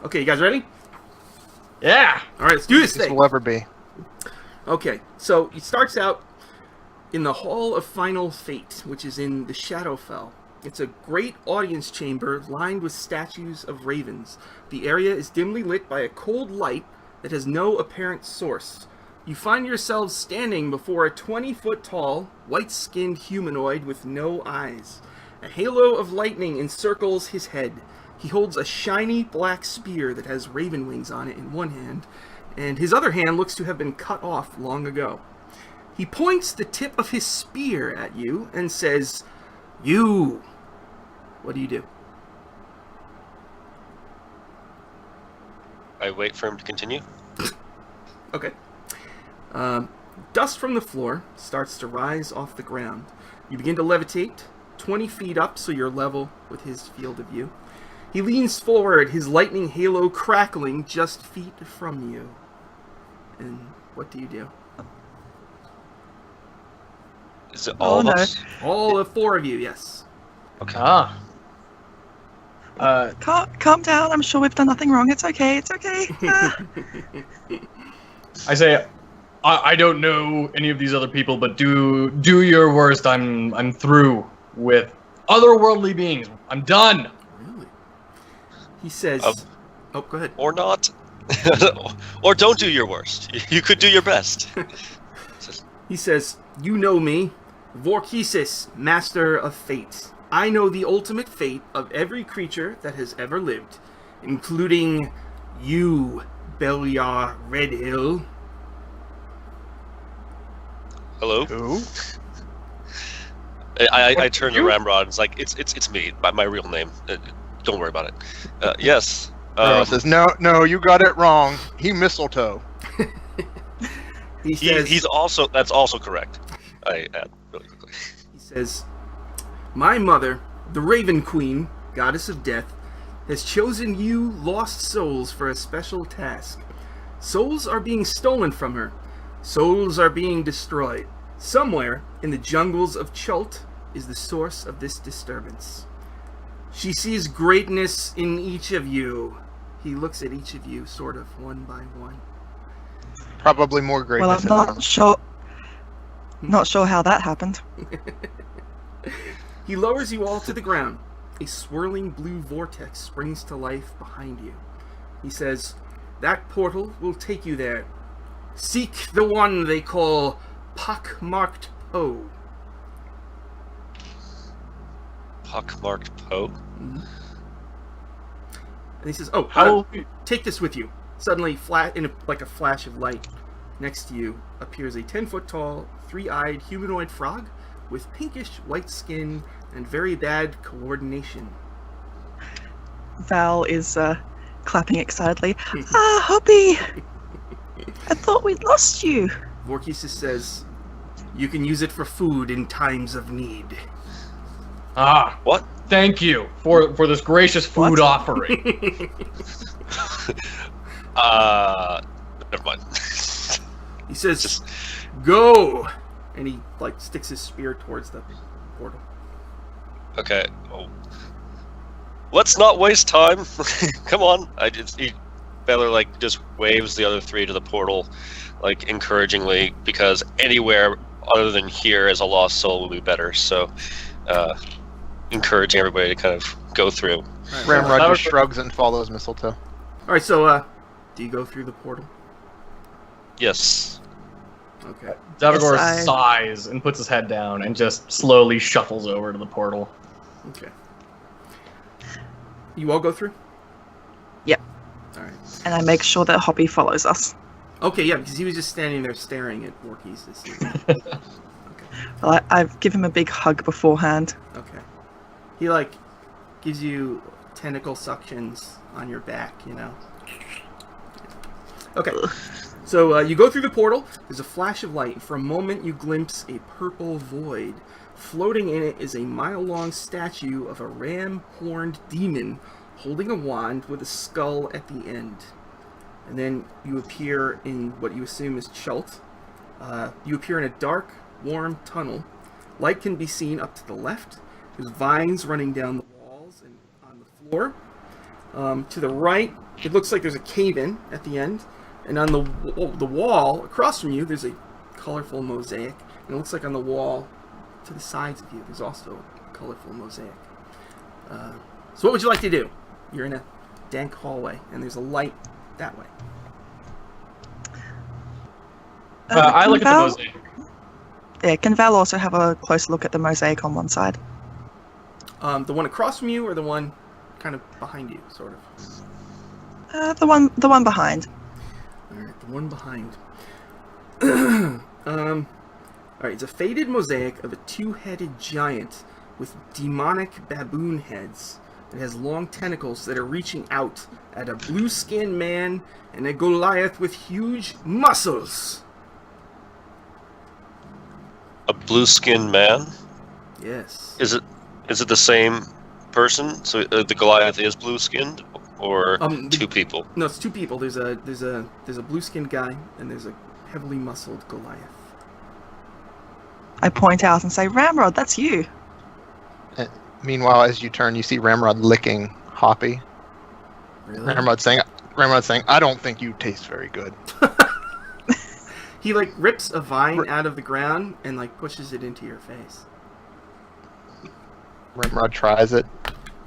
Okay, you guys ready? Yeah. All right, let's do this This thing. will ever be. Okay, so it starts out in the Hall of Final Fate, which is in the Shadowfell. It's a great audience chamber lined with statues of ravens. The area is dimly lit by a cold light that has no apparent source. You find yourselves standing before a 20-foot-tall, white-skinned humanoid with no eyes. A halo of lightning encircles his head. He holds a shiny black spear that has raven wings on it in one hand, and his other hand looks to have been cut off long ago. He points the tip of his spear at you and says, "You." What do you do? I wait for him to continue. Okay. Dust from the floor starts to rise off the ground. You begin to levitate 20 feet up so you're level with his field of view. He leans forward, his lightning halo crackling just feet from you. And what do you do? Is it all of us? All of four of you, yes. Okay. Calm down. I'm sure we've done nothing wrong. It's okay. It's okay. I say, I don't know any of these other people, but do your worst. I'm through with otherworldly beings. I'm done. Really? He says... oh, go ahead. Or not. Or don't do your worst. You could do your best. He says, "You know me, Vorkisis, master of fate. I know the ultimate fate of every creature that has ever lived, including you, Beliar Redhill." Hello? Who? I turn to Ramrod and it's like, it's me, my real name. Don't worry about it. Yes. Says, no, you got it wrong. He Mistletoe. He says, that's also correct. I add really quickly. He says, "My mother, the Raven Queen, goddess of death, has chosen you lost souls for a special task. Souls are being stolen from her. Souls are being destroyed. Somewhere in the jungles of Chult is the source of this disturbance. She sees greatness in each of you." He looks at each of you, sort of, one by one. Probably more greatness. Well, I'm not sure how that happened. He lowers you all to the ground. A swirling blue vortex springs to life behind you. He says, "That portal will take you there. Seek the one they call Pockmarked Poe." Pockmarked Poe? Mm-hmm. And he says, "Oh, take this with you." Suddenly, like a flash of light, next to you appears a 10-foot-tall, 3-eyed humanoid frog with pinkish white skin and very bad coordination. Val is clapping excitedly. Hoppy! I thought we'd lost you. Vorkisis says, "You can use it for food in times of need." What? Thank you for this gracious food offering. Never mind. He says, "Go!" And he sticks his spear towards the portal. Okay. Oh. Let's not waste time. Come on. Baylor just waves the other three to the portal, encouragingly, because anywhere other than here as a lost soul will be better. So, encouraging everybody to kind of go through. Right. Ramrod just shrugs and follows Mistletoe. Alright, so, do you go through the portal? Yes. Okay. Zavagor Yes, sighs and puts his head down and just slowly shuffles over to the portal. Okay. You all go through? Yep. Alright. And I make sure that Hoppy follows us. Okay, yeah, because he was just standing there staring at Vorkisis. Okay. Well, I've given him a big hug beforehand. Okay. He, gives you tentacle suctions on your back, Okay. So, you go through the portal, there's a flash of light, and for a moment you glimpse a purple void. Floating in it is a mile-long statue of a ram-horned demon holding a wand with a skull at the end. And then you appear in what you assume is Chult. You appear in a dark, warm tunnel. Light can be seen up to the left. There's vines running down the walls and on the floor. To the right, it looks like there's a cave-in at the end, and on the wall across from you, there's a colorful mosaic, and it looks like on the wall to the sides of you, there's also a colorful mosaic. So what would you like to do? You're in a dank hallway, and there's a light that way. I look at the mosaic. Yeah, can Val also have a closer look at the mosaic on one side? The one across from you, or the one kind of behind you, sort of? The one behind. All right, the one behind. All right, it's a faded mosaic of a two-headed giant with demonic baboon heads. It has long tentacles that are reaching out at a blue-skinned man and a Goliath with huge muscles. A blue-skinned man? Yes. Is it the same person? So the Goliath is blue-skinned, or two people? No, it's two people. There's a blue-skinned guy and there's a heavily muscled Goliath. I point out and say, Ramrod, that's you. Meanwhile, as you turn, you see Ramrod licking Hoppy. Really? Ramrod saying, I don't think you taste very good. He like rips a vine out of the ground and like pushes it into your face. Ramrod tries it,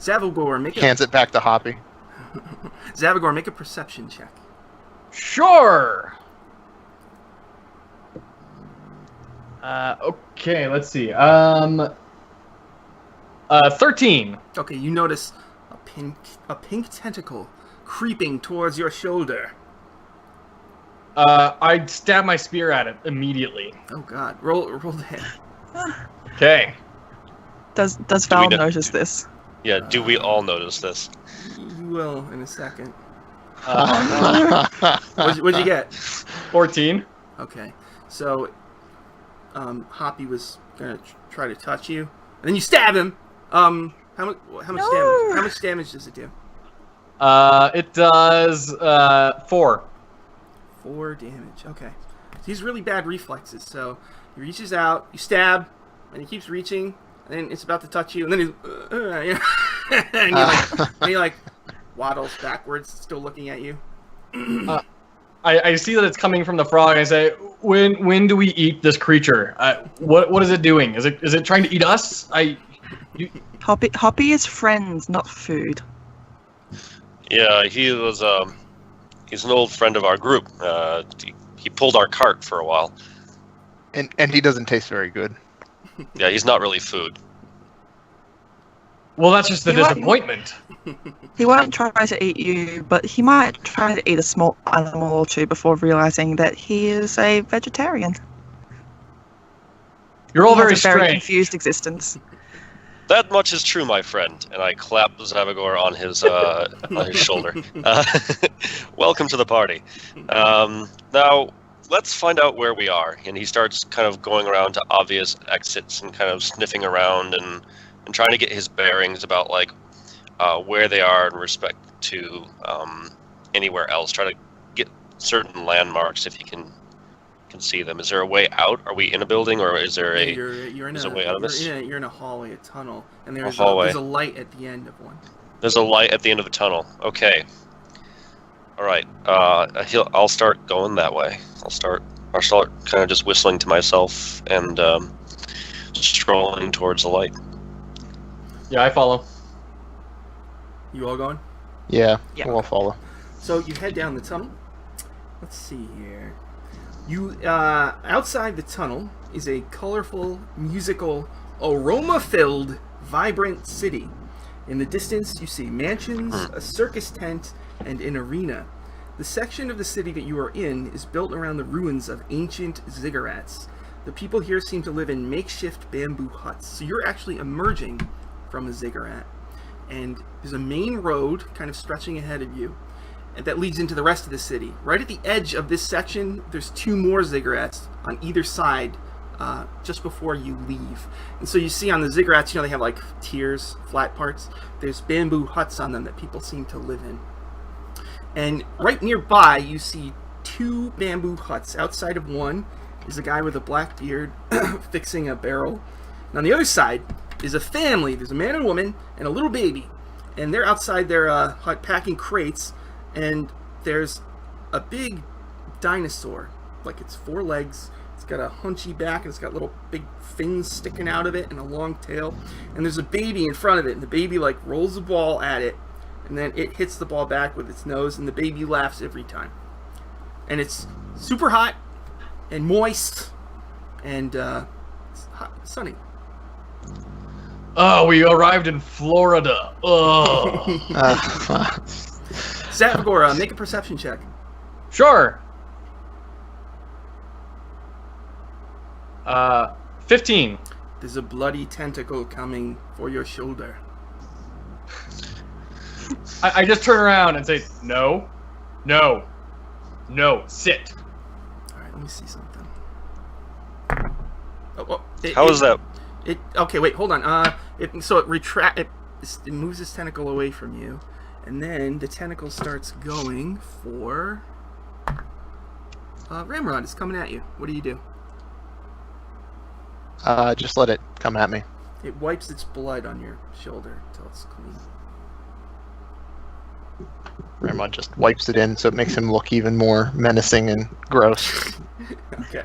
Zavagor, hands it back to Hoppy. Zavagor, make a perception check. Sure. Okay, let's see. 13. Okay, you notice a pink tentacle creeping towards your shoulder. I'd stab my spear at it immediily. Oh God! Roll the hit. Okay. Does Val notice this? Yeah, do we all notice this? You will in a second. No. What'd you get? 14. Okay, so Hoppy was gonna try to touch you, and then you stab him. How much No. damage? How much damage does it do? It does 4. 4 damage. Okay. He's really bad reflexes, so he reaches out, you stab, and he keeps reaching, and then it's about to touch you, and then he's and he like waddles backwards, still looking at you. I see that it's coming from the frog. I say, when do we eat this creature? What is it doing? Is it trying to eat us? Hoppy is friends, not food. Yeah, he was. He's an old friend of our group. He pulled our cart for a while. And he doesn't taste very good. Yeah, he's not really food. Well, that's just the disappointment. He won't try to eat you, but he might try to eat a small animal or two before realizing that he is a vegetarian. You're all He very has a very strange. confused existence. That much is true, my friend. And I clap Zavagor on his shoulder. Welcome to the party. Now, let's find out where we are. And he starts kind of going around to obvious exits and kind of sniffing around and trying to get his bearings about like where they are in respect to anywhere else. Try to get certain landmarks if he can see them. Is there a way out? Are we in a building, or is there a way out of this? You're in a hallway, a tunnel, and there's a light at the end of one. There's a light at the end of a tunnel. Okay. All right. I'll start going that way. I'll start kind of just whistling to myself and strolling towards the light. Yeah, I follow. You all going? Yeah, Yeah. we'll follow. So you head down the tunnel. Let's see here. You outside the tunnel is a colorful, musical, aroma-filled, vibrant city. In the distance, you see mansions, a circus tent, and an arena. The section of the city that you are in is built around the ruins of ancient ziggurats. The people here seem to live in makeshift bamboo huts. So you're actually emerging from a ziggurat. And there's a main road kind of stretching ahead of you that leads into the rest of the city. Right at the edge of this section, there's 2 more ziggurats on either side just before you leave. And so you see on the ziggurats, they have like tiers, flat parts. There's bamboo huts on them that people seem to live in. And right nearby, you see 2 bamboo huts. Outside of one is a guy with a black beard fixing a barrel. And on the other side is a family. There's a man and a woman and a little baby. And they're outside their hut packing crates. and there's a big dinosaur, like it's 4 legs. It's got a hunchy back, and it's got little big fins sticking out of it, and a long tail. And there's a baby in front of it, and the baby like rolls the ball at it, and then it hits the ball back with its nose, and the baby laughs every time. And it's super hot and moist, and it's hot, sunny. Oh, we arrived in Florida. Oh. Zavagor, make a perception check. Sure. 15. There's a bloody tentacle coming for your shoulder. I just turn around and say, no, no, no, sit. All right, let me see something. How is that? Okay, wait, hold on. It moves its tentacle away from you, and then the tentacle starts going for Ramrod. It's coming at you. What do you do? Just let it come at me. It wipes its blood on your shoulder until it's clean. Ramrod just wipes it in, so it makes him look even more menacing and gross. Okay.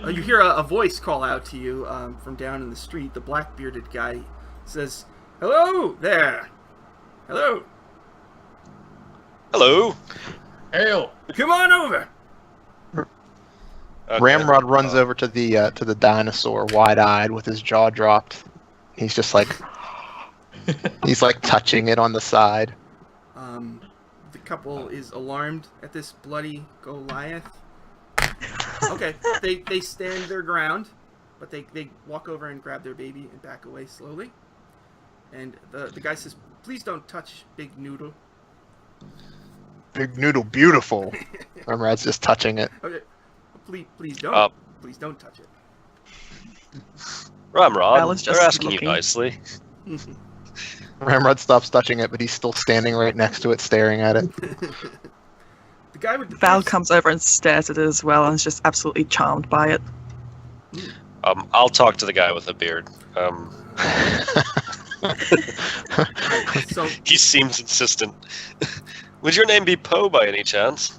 You hear a voice call out to you from down in the street. The black-bearded guy says, "Hello there. Hello. Hello. Hail. Come on over." Okay. Ramrod runs over to the dinosaur, wide-eyed, with his jaw dropped. He's just like, he's like touching it on the side. The couple is alarmed at this bloody Goliath. Okay, they stand their ground, but they walk over and grab their baby and back away slowly. And the guy says, "Please don't touch Big Noodle." Big noodle, beautiful. Ramrod's just touching it. Okay, please don't. Please don't touch it. Ramrod, just they're asking looking. you nicely. Ramrod stops touching it, but he's still standing right next to it, staring at it. The guy with the Val pierced- comes over and stares at it as well and is just absolutely charmed by it. I'll talk to the guy with the beard. So He seems insistent. Would your name be Poe by any chance?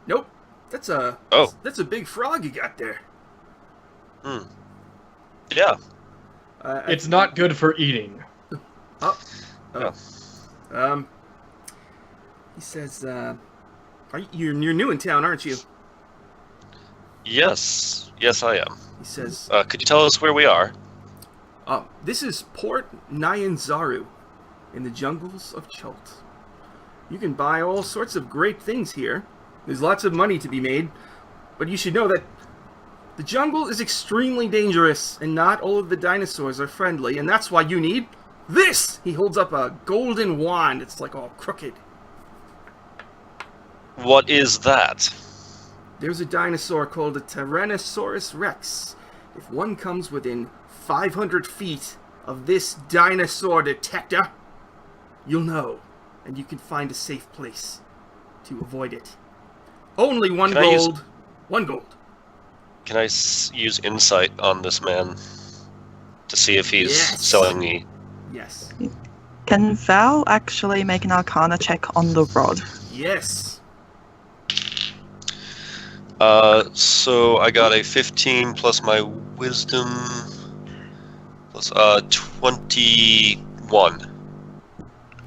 nope. That's a Oh. that's a big frog you got there. Yeah. It's not good for eating. He says, you're new in town, aren't you? Yes. Yes, I am. He says, Could you tell us where we are? this is Port Nyanzaru, in the jungles of Chult. You can buy all sorts of great things here. There's lots of money to be made, but you should know that the jungle is extremely dangerous, and not all of the dinosaurs are friendly, and that's why you need this! He holds up a golden wand. It's like all crooked. What is that? There's a dinosaur called a Tyrannosaurus Rex. If one comes within 500 feet of this dinosaur detector, you'll know, and you can find a safe place to avoid it. Only one Can I use- gold. One gold. Can I use insight on this man to see if he's Yes. selling me? Yes. Can Val actually make an Arcana check on the rod? Yes. So I got a 15 plus my wisdom plus 21.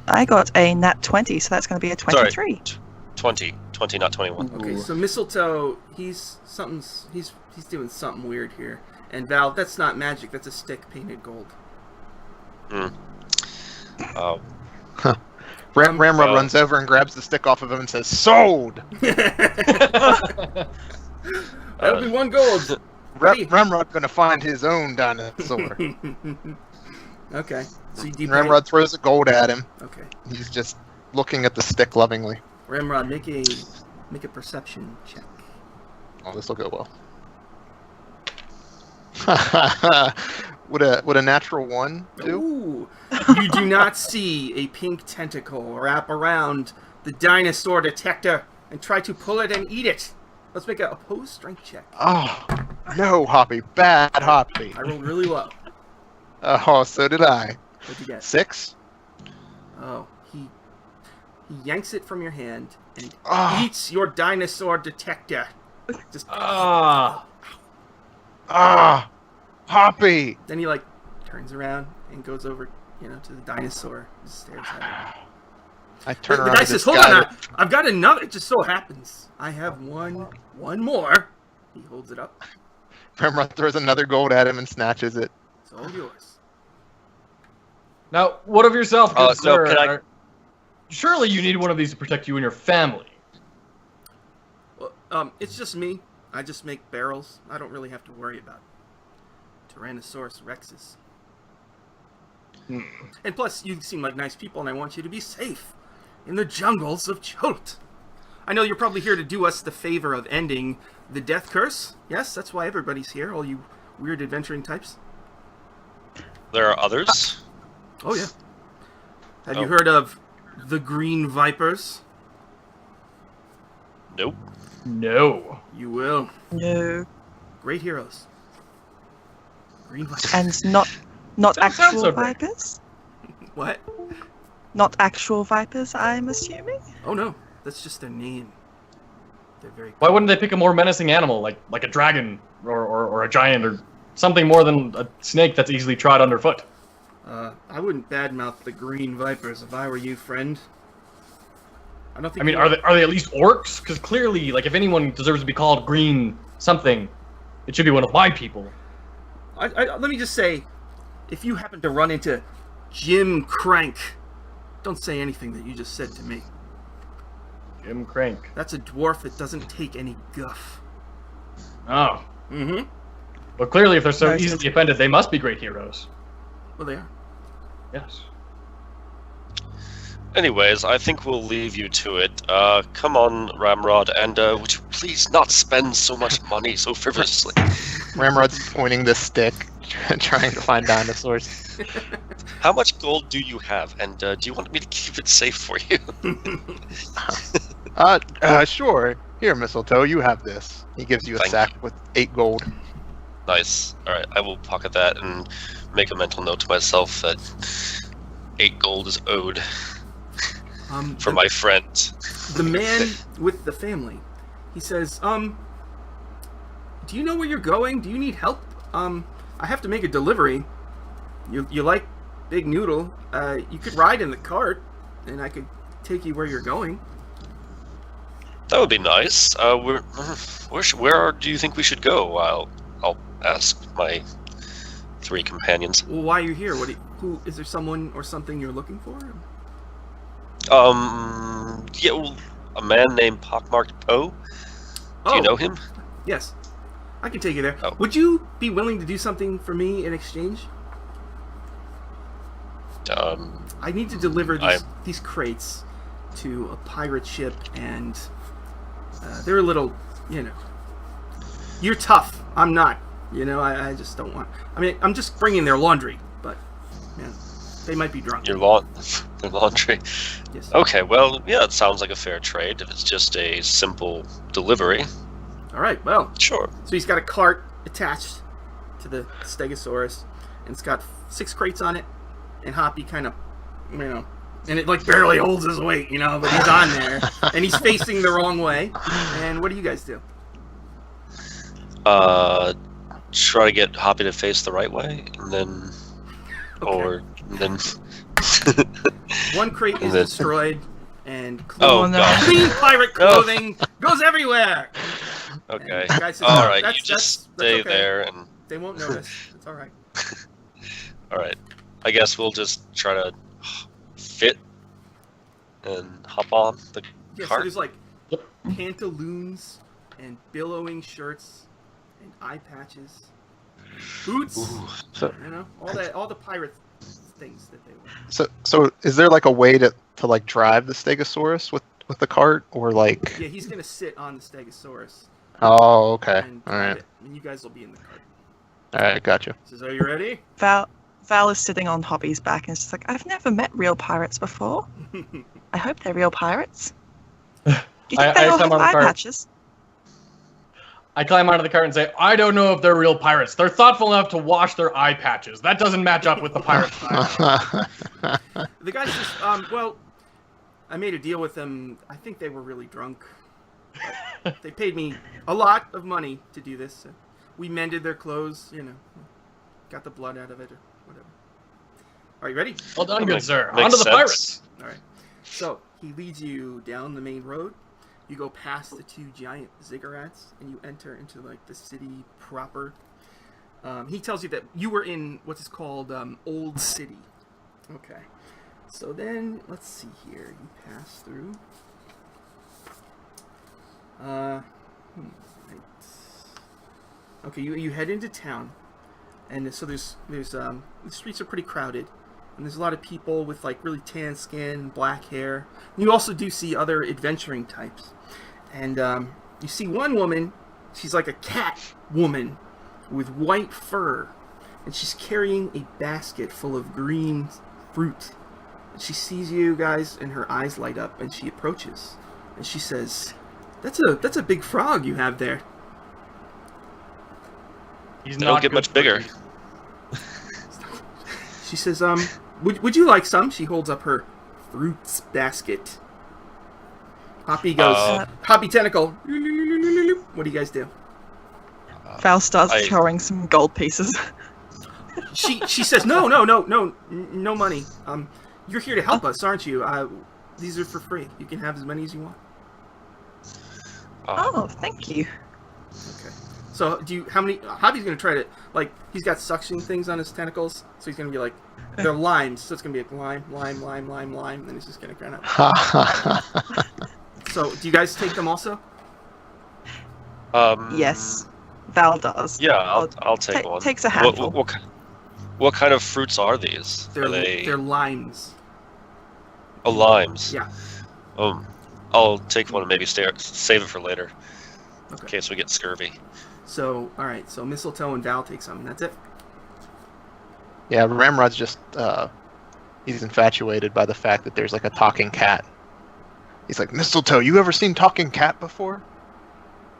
I got a nat 20, so that's going to be a 23. 20, not 21. Okay, so Mistletoe, he's doing something weird here. And Val, that's not magic, that's a stick painted gold. Ramrod runs over and grabs the stick off of him and says, "Sold!" That'll be one gold. Ramrod's gonna find his own dinosaur. Okay. So you Ramrod throws a gold at him. Okay. He's just looking at the stick lovingly. Ramrod, make a perception check. Oh, this will go well. Would a natural 1 do? Ooh. You do not see a pink tentacle wrap around the dinosaur detector and try to pull it and eat it. Let's make a opposed strength check. Oh, no, Hoppy. Bad Hoppy. I rolled really low. Oh, so did I. What'd you get? 6? Oh, he He yanks it from your hand and Ah. eats your dinosaur detector. Just Hoppy. then he like turns around and goes over, to the dinosaur. Just stares at it. I turn The around guy to says, this "Hold guy. on, I've got another. It just so happens I have one more." He holds it up. Ramrod throws another gold at him and snatches it. It's all yours. Now, what of yourself, good No, sir? can I- Surely you need one of these to protect you and your family. Well, it's just me. I just make barrels. I don't really have to worry about Tyrannosaurus Rexes. And plus, you seem like nice people, and I want you to be safe in the jungles of Chult. I know you're probably here to do us the favor of ending the death curse. Yes, that's why everybody's here, all you weird adventuring types. There are others. Oh, yeah. Have you Oh. heard of the Green Vipers? Nope. No. You will. No. Great heroes. Green Vipers. And not That sounds actual so great. vipers? What? Not actual vipers, I'm assuming? Oh, no. That's just their name. They're very Why wouldn't they pick a more menacing animal, like a dragon or a giant or something more than a snake that's easily trod underfoot? I wouldn't badmouth the Green Vipers if I were you, friend. I don't think. I mean, are they at least orcs? Because clearly, like, if anyone deserves to be called green something, it should be one of my people. Let me just say, if you happen to run into Jim Crank, don't say anything that you just said to me. Jim Crank. That's a dwarf that doesn't take any guff. Oh. Mm-hmm. But clearly, if they're so Nice. easily offended, they must be great heroes. Well, they are. Yes. Anyways, I think we'll leave you to it. Come on, Ramrod, and would you please not spend so much money so frivolously? Ramrod's pointing this stick, trying to find dinosaurs. How much gold do you have, and do you want me to keep it safe for you? Sure. Here, Mistletoe, you have this. He gives you a Thank sack with 8 gold. Nice. Alright, I will pocket that and make a mental note to myself that 8 gold is owed for my friend. The man with the family, he says, do you know where you're going? Do you need help? I have to make a delivery. You like Big Noodle? You could ride in the cart, and I could take you where you're going. That would be nice. Where do you think we should go? I'll ask my 3 companions. Well, why are you here? Who is there? Someone or something you're looking for? Yeah, well, a man named Pockmarked Poe. Do you know him? Yes, I can take you there. Oh. Would you be willing to do something for me in exchange? I need to deliver these crates to a pirate ship, and they're a little, You're tough. I'm not. I just don't want. I mean, I'm just bringing their laundry, but they might be drunk. Your laundry. Yes. Okay, well, yeah, it sounds like a fair trade if it's just a simple delivery. All right. Well, Sure. so he's got a cart attached to the Stegosaurus, and it's got 6 crates on it, and Hoppy kind of, and it like barely holds his weight, but he's on there, and he's facing the wrong way. And what do you guys do? Try to get Hoppy to face the right way, and then, Okay. One crate is And then- destroyed, and Oh, no. God. clean pirate clothing goes everywhere. Okay. And the guy says, All right, "That's- you just that's stay okay. there, and They won't notice. It's all right. all right. I guess we'll just try to fit and hop on the Yeah, so cart. there's like pantaloons and billowing shirts and eye patches, boots, Ooh. all the pirate things that they wear. So is there like a way to like drive the Stegosaurus with the cart, or like? Yeah, he's gonna sit on the Stegosaurus. Oh, okay. And All right. drive it, and you guys will be in the cart. All right, gotcha. He says, "Are you ready?" Val is sitting on Hoppy's back and it's just like, I've never met real pirates before. I hope they're real pirates. Do you think I they all climb have on the eye cart. patches? I climb onto the cart and say, I don't know if they're real pirates. They're thoughtful enough to wash their eye patches. That doesn't match up with the pirate style. The guy says, "Well, I made a deal with them. I think they were really drunk. But they paid me a lot of money to do this. So we mended their clothes, got the blood out of it or whatever. Are you ready? Well done, good sir. Makes On to the sense. pirates. All right. So he leads you down the main road. You go past the 2 giant ziggurats, and you enter into like the city proper. He tells you that you were in what's called Old City. Okay. So then, let's see here. You pass through. Right. Okay, you head into town, and so there's the streets are pretty crowded, and there's a lot of people with like really tan skin, black hair. You also do see other adventuring types, and you see one woman. She's like a cat woman with white fur, and she's carrying a basket full of green fruit. And she sees you guys, and her eyes light up, and she approaches, and she says, "That's a big frog you have there." He's They don't not get good much for bigger. you. She says, would you like some? She holds up her fruits basket. Hoppy goes, Hoppy tentacle. What do you guys do? Val starts I- throwing some gold pieces. She says, no money. You're here to help us, aren't you? These are for free. You can have as many as you want. Oh, thank you. Okay. So how many? Hobby's gonna try to he's got suction things on his tentacles, so he's gonna be like they're limes, so it's gonna be like lime, and then he's just gonna kind of. So do you guys take them also? Yes, Val does. Yeah, I'll take one. Takes a handful. What kind of fruits are these? They're limes. Oh, limes. Yeah. I'll take one and maybe save it for later, in Okay. case we get scurvy. So all right. So Mistletoe and Val take some, and that's it. Yeah, Ramrod's just he's infatuated by the fact that there's like a talking cat. He's like, Mistletoe, you ever seen talking cat before?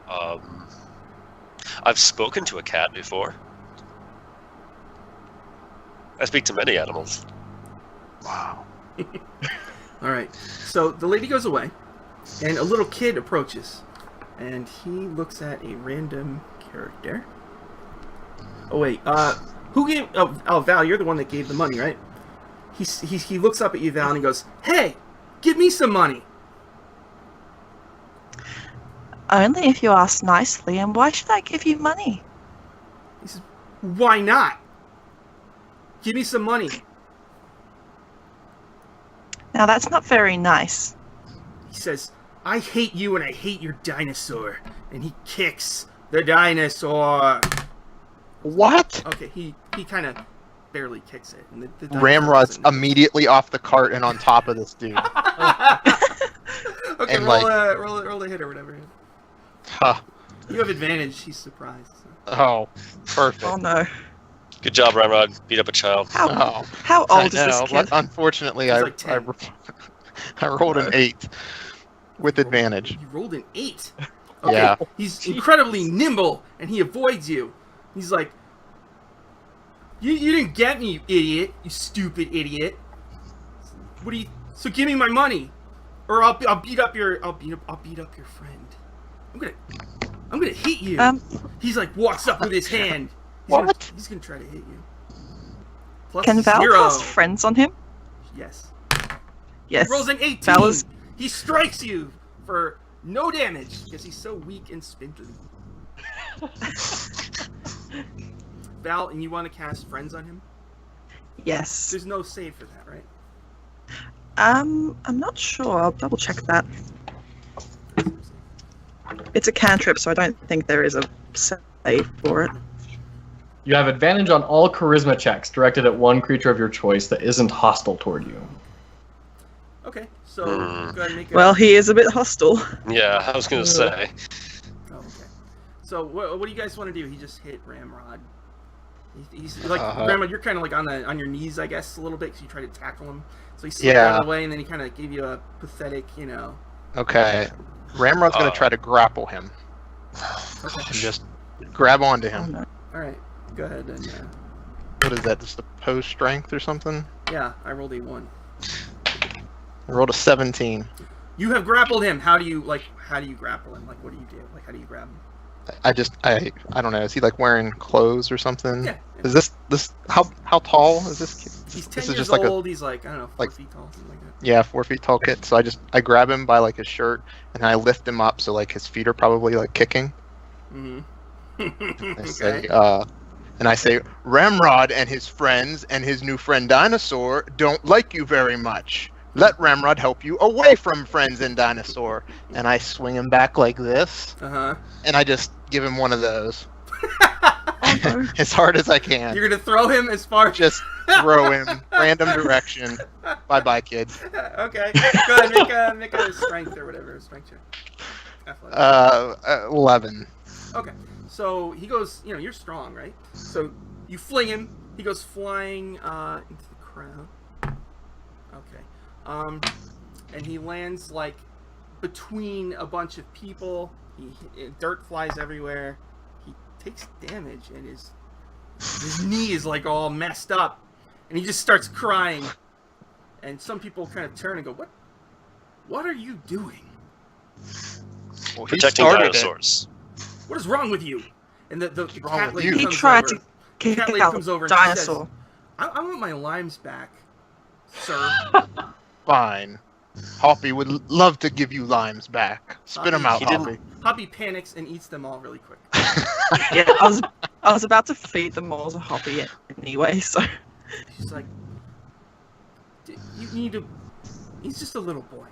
I've spoken to a cat before. I speak to many animals. Wow. All right. So the lady goes away, and a little kid approaches, and he looks at a random character. Oh wait, who gave? Oh, Val, you're the one that gave the money, right? He looks up at you, Val, and he goes, "Hey, give me some money." Only if you ask nicely, and why should I give you money? He says, "Why not? Give me some money." Now that's not very nice. He says, "I hate you and I hate your dinosaur," and he kicks the dinosaur. What? Okay, he kind of barely kicks it. And the Ramrod's immediately off the cart and on top of this dude. Okay, and roll a hit or whatever. Huh. You have advantage. He's surprised. So. Oh, perfect. Oh no. Good job, Ramrod. Beat up a child. Oh, How I old is this know. kid? Unfortunately, He's I, like 10. I rolled an 8 with advantage. You rolled an 8. Okay, Yeah. he's incredibly nimble, and he avoids you. He's like, "You didn't get me, you idiot! You stupid idiot! What do you? So give me my money, or I'll beat up your friend. I'm gonna hit you." He's like walks up with his hand. He's gonna try to hit you. Plus Can Val 0. cast friends on him? Yes. Yes. He rolls an 18. Val is... He strikes you for no damage because he's so weak and spindly. Val, and you want to cast friends on him? Yes. There's no save for that, right? I'm not sure. I'll double check that. It's a cantrip, so I don't think there is a save for it. You have advantage on all charisma checks directed at one creature of your choice that isn't hostile toward you. Okay, so go ahead and make a... Well, he is a bit hostile. Yeah, I was gonna say. Oh, okay. So what do you guys want to do? He just hit Ramrod. He's like Ramrod. You're kind of like on your knees, I guess, a little bit, because you try to tackle him. So he slipped out of the way, and then he kind of gave you a pathetic, Okay. Ramrod's going to try to grapple him. Okay. And just grab onto Oh, him. no. All right, go ahead and What is that? Just a post strength or something? yeah, I rolled a 1. I rolled a 17. You have grappled him. How do you grapple him? Like, what do you do? Like, how do you grab him? I don't know. Is he like wearing clothes or something? Yeah. Is this how tall is this kid? He's 10 This is years just like old. He's like, I don't know, 4 feet tall, something like that. Yeah, 4 feet tall kid. So I grab him by like his shirt and I lift him up so like his feet are probably like kicking. Mm-hmm. I say, Ramrod and his friends and his new friend Dinosaur don't like you very much. Let Ramrod help you away from friends and Dinosaur. And I swing him back like this. Uh-huh. And I just give him one of those. As hard as I can. You're gonna throw him as far as... Just throw him. Random direction. Bye-bye, kids. Okay. Go ahead, make a strength or whatever. Strength check. Athletics. 11. Okay. So he goes, you're strong, right? So you fling him. He goes flying into the crowd. Okay. And he lands like between a bunch of people. Dirt flies everywhere. He takes damage, and his knee is like all messed up, and he just starts crying. And some people kind of turn and go, "What are you doing?" Well, Protecting dinosaurs. What is wrong with you? And the cat lady He comes tried over. to kick Cat lady out comes over the and she dinosaur. says, I want my limes back, sir. Fine. Hoppy would love to give you limes back. Spit them out, Hoppy. Hoppy panics and eats them all really quick. Yeah, I was about to feed them all to Hoppy anyway, so... She's like, you need to... He's just a little boy.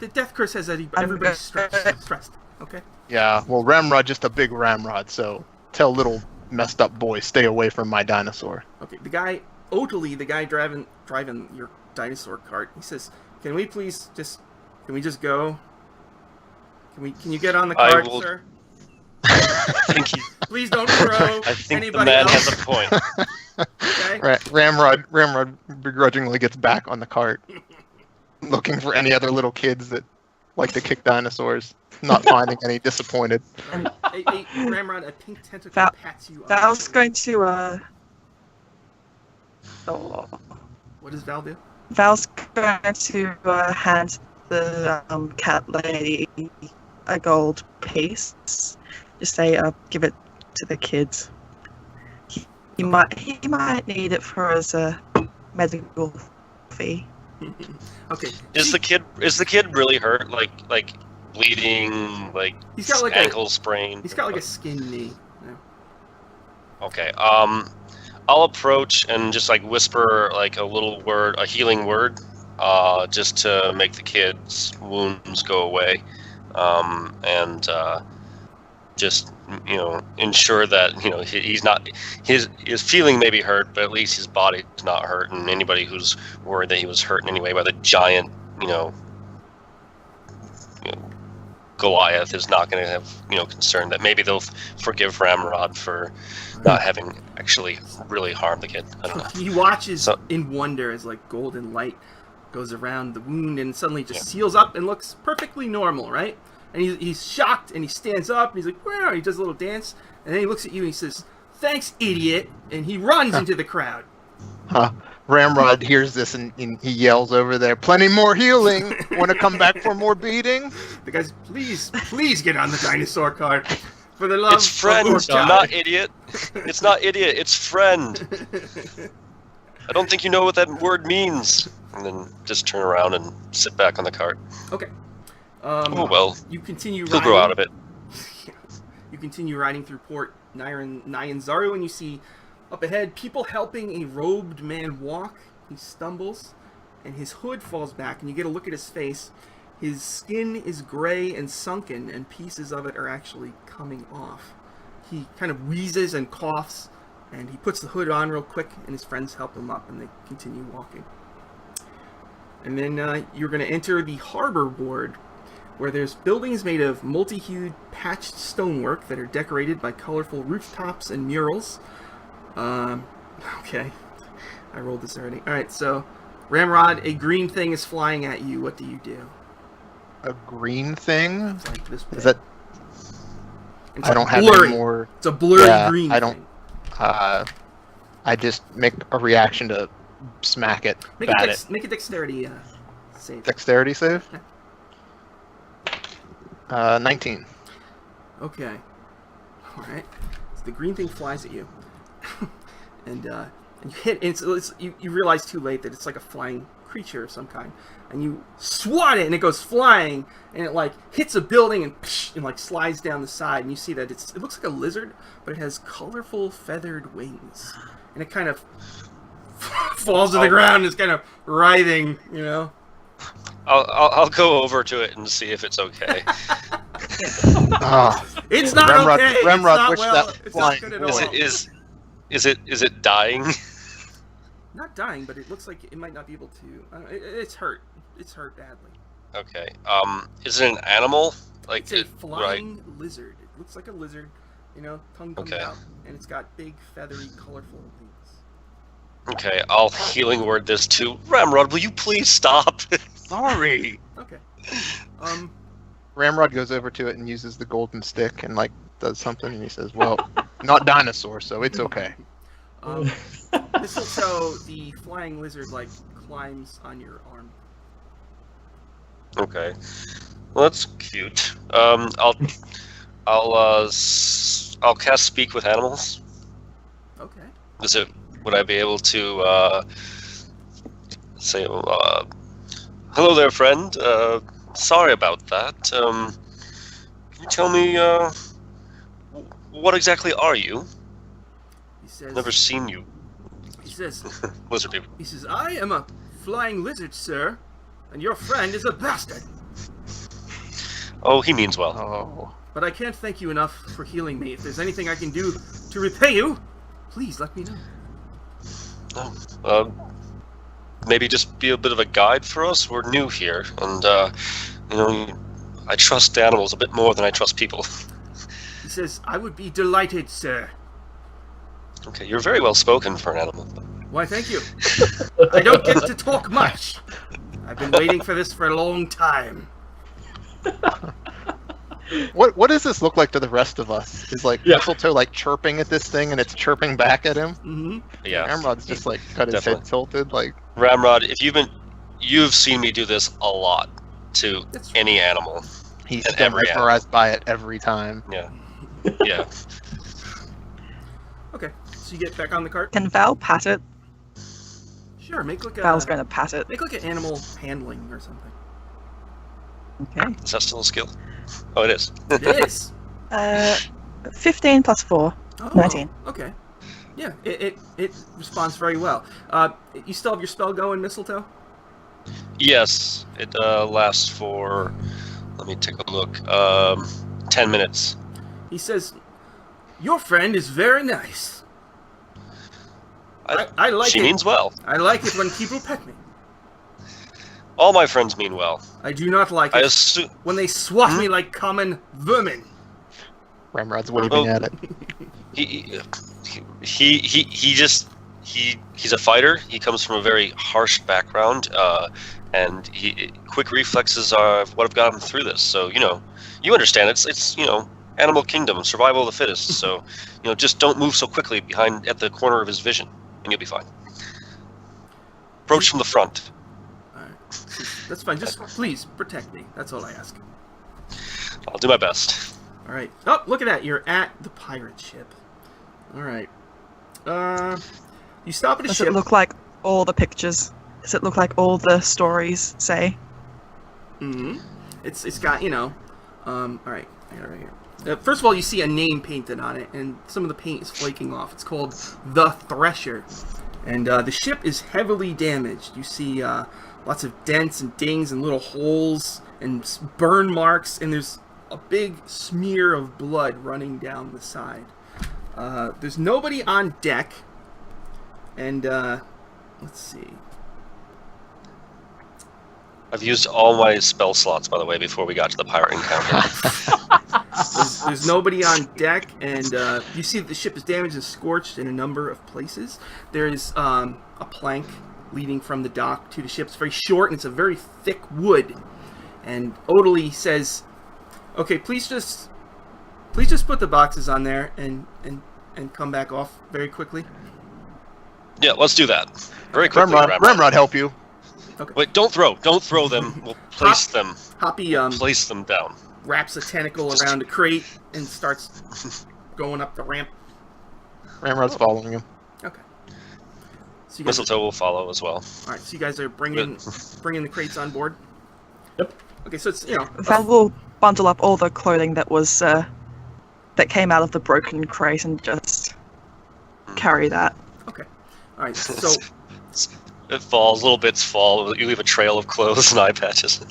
The death curse has everybody's stressed, okay? Yeah, well, Ramrod just a big Ramrod, so tell little messed up boy stay away from my dinosaur. Okay, the guy, Oatley, the guy driving your dinosaur cart, he says, can we just go? Can you get on the cart, sir? Please don't throw I think anybody the man else. has a point. Okay? Ramrod begrudgingly gets back on the cart, looking for any other little kids that like to kick dinosaurs, not finding any, disappointed. Ramrod, a pink tentacle pats you on. Val's going to, What does Val do? Val's going to hand the cat lady a gold piece. Just say, give it to the kids. He might need it for his medical fee. Okay. Is the kid really hurt? Like bleeding? Like he's got like ankle sprain? He's got like a skin knee. Yeah. Okay. I'll approach and just like whisper like a little word, a healing word, just to make the kid's wounds go away, and just ensure that he's not his feeling may be hurt, but at least his body's not hurt, and anybody who's worried that he was hurt in any way by the giant Goliath is not going to have concern that maybe they'll forgive Ramrod for not having actually really harmed the kid. I don't know. He watches in wonder as like golden light goes around the wound and suddenly just seals up and looks perfectly normal, right? And he's shocked and he stands up and he's like, "Where?" He does a little dance and then he looks at you and he says, "Thanks, idiot!" And he runs into the crowd. Ramrod hears this and he yells over there, "Plenty more healing! Want to come back for more beating?" The guy's, please get on the dinosaur cart. For the love It's friend, of God. not idiot. It's not idiot, it's friend. I don't think you know what that word means. And then just turn around and sit back on the cart. Okay. Oh well. You continue He'll riding. grow out of it. You continue riding through Port Nyanzaru, and you see up ahead people helping a robed man walk. He stumbles, and his hood falls back, and you get a look at his face. His skin is gray and sunken, and pieces of it are actually coming off. He kind of wheezes and coughs, and he puts the hood on real quick, and his friends help him up, and they continue walking. And then you're going to enter the harbor ward, where there's buildings made of multi-hued patched stonework that are decorated by colorful rooftops and murals. Okay. I rolled this already. Alright, so, Ramrod, a green thing is flying at you. What do you do? A green thing? It's like this big. Is that... It's I don't have blurry. any more... It's a blurry Yeah, green I don't... thing. I just make a reaction to smack it, Make bat it. Make a dexterity save. Dexterity save? 19. Okay. All right. So the green thing flies at you, and you hit. And you realize too late that it's like a flying creature of some kind, and you swat it, and it goes flying, and it like hits a building and like slides down the side, and you see that it looks like a lizard, but it has colorful feathered wings, and it kind of falls to the ground and is kind of writhing, you know. I'll go over to it and see if it's okay. It's not Ramrod, okay. Ramrod it's not wished well. that It's not flying good at boy. all. Is it dying? Not dying, but it looks like it might not be able to. I don't know, it's hurt. It's hurt badly. Okay. Is it an animal? Like It's a flying lizard. It looks like a lizard, you know, tongue comes Okay. out, and it's got big, feathery, colorful wings. Okay, I'll healing word this to Ramrod. Will you please stop? Sorry. Okay. Ramrod goes over to it and uses the golden stick and like does something, and he says, "Well, not dinosaur, so it's okay." Mistletoe, the flying lizard, like climbs on your arm. Okay. Well, that's cute. I'll cast speak with animals. Okay. Would I be able to say, hello there, friend. Sorry about that. Can you tell me what exactly are you? He says. Never seen you. He says. Lizard people. He says, "I am a flying lizard, sir, and your friend is a bastard. Oh, he means well. Oh. But I can't thank you enough for healing me. If there's anything I can do to repay you, please let me know." Maybe just be a bit of a guide for us. We're new here, and I trust animals a bit more than I trust people. He says, "I would be delighted, sir." Okay, you're very well spoken for an animal. Why, thank you. I don't get to talk much. I've been waiting for this for a long time. What does this look like to the rest of us? Is like Mistletoe like chirping at this thing, and it's chirping back at him? Mm-hmm. Yeah. Ramrod's just like got his Definitely. head tilted, like. Ramrod, if you've seen me do this a lot to That's any animal. He's And still every mesmerized by it every time. Yeah. Yeah. Okay, so you get back on the cart? Can Val pat it? Sure, make like Val's going to pat it. Make like an animal handling or something. Okay. Is that still a skill? Oh, it is. It is. 15 plus 4. Oh, 19. Okay. Yeah, it responds very well. You still have your spell going, Mistletoe? Yes, it lasts for. Let me take a look. 10 minutes. He says, "Your friend is very nice. I like She it. means well. I like it when people pet me. All my friends mean well. I do not like I it assume. when they swat me like common vermin." Ramrod's waving at it. He's a fighter. He comes from a very harsh background, and quick reflexes are what have got him through this. So you understand. It's animal kingdom, survival of the fittest. So just don't move so quickly at the corner of his vision, and you'll be fine. Approach from the front. All right. That's fine. Just please protect me. That's all I ask. I'll do my best. All right. Oh, look at that. You're at the pirate ship. All right. You stop at a Does ship. it look like all the pictures? Does it look like all the stories say? Mm-hmm. It's got, all right. I got it right here. First of all, you see a name painted on it, and some of the paint is flaking off. It's called the Thresher. And the ship is heavily damaged. You see lots of dents and dings and little holes and burn marks, and there's a big smear of blood running down the side. There's nobody on deck, and let's see. I've used all my spell slots, by the way, before we got to the pirate encounter. There's nobody on deck, and you see that the ship is damaged and scorched in a number of places. There is a plank leading from the dock to the ship. It's very short, and it's a very thick wood. And Odely says, "Okay, please just put the boxes on there and come back off very quickly." Yeah, let's do that. Very quickly, Ramrod help you. Okay. Wait, don't throw. Don't throw them. We'll place them. Hoppy Place them down. wraps a tentacle around a crate and starts going up the ramp. Ramrod's following him. Okay. So you guys, Mistletoe will follow as well. all right. So you guys are bringing the crates on board. Yep. Okay. So it's Val will bundle up all the clothing that was that came out of the broken crate and just carry that. okay. All right. So It falls. Little bits fall. You leave a trail of clothes and eye patches.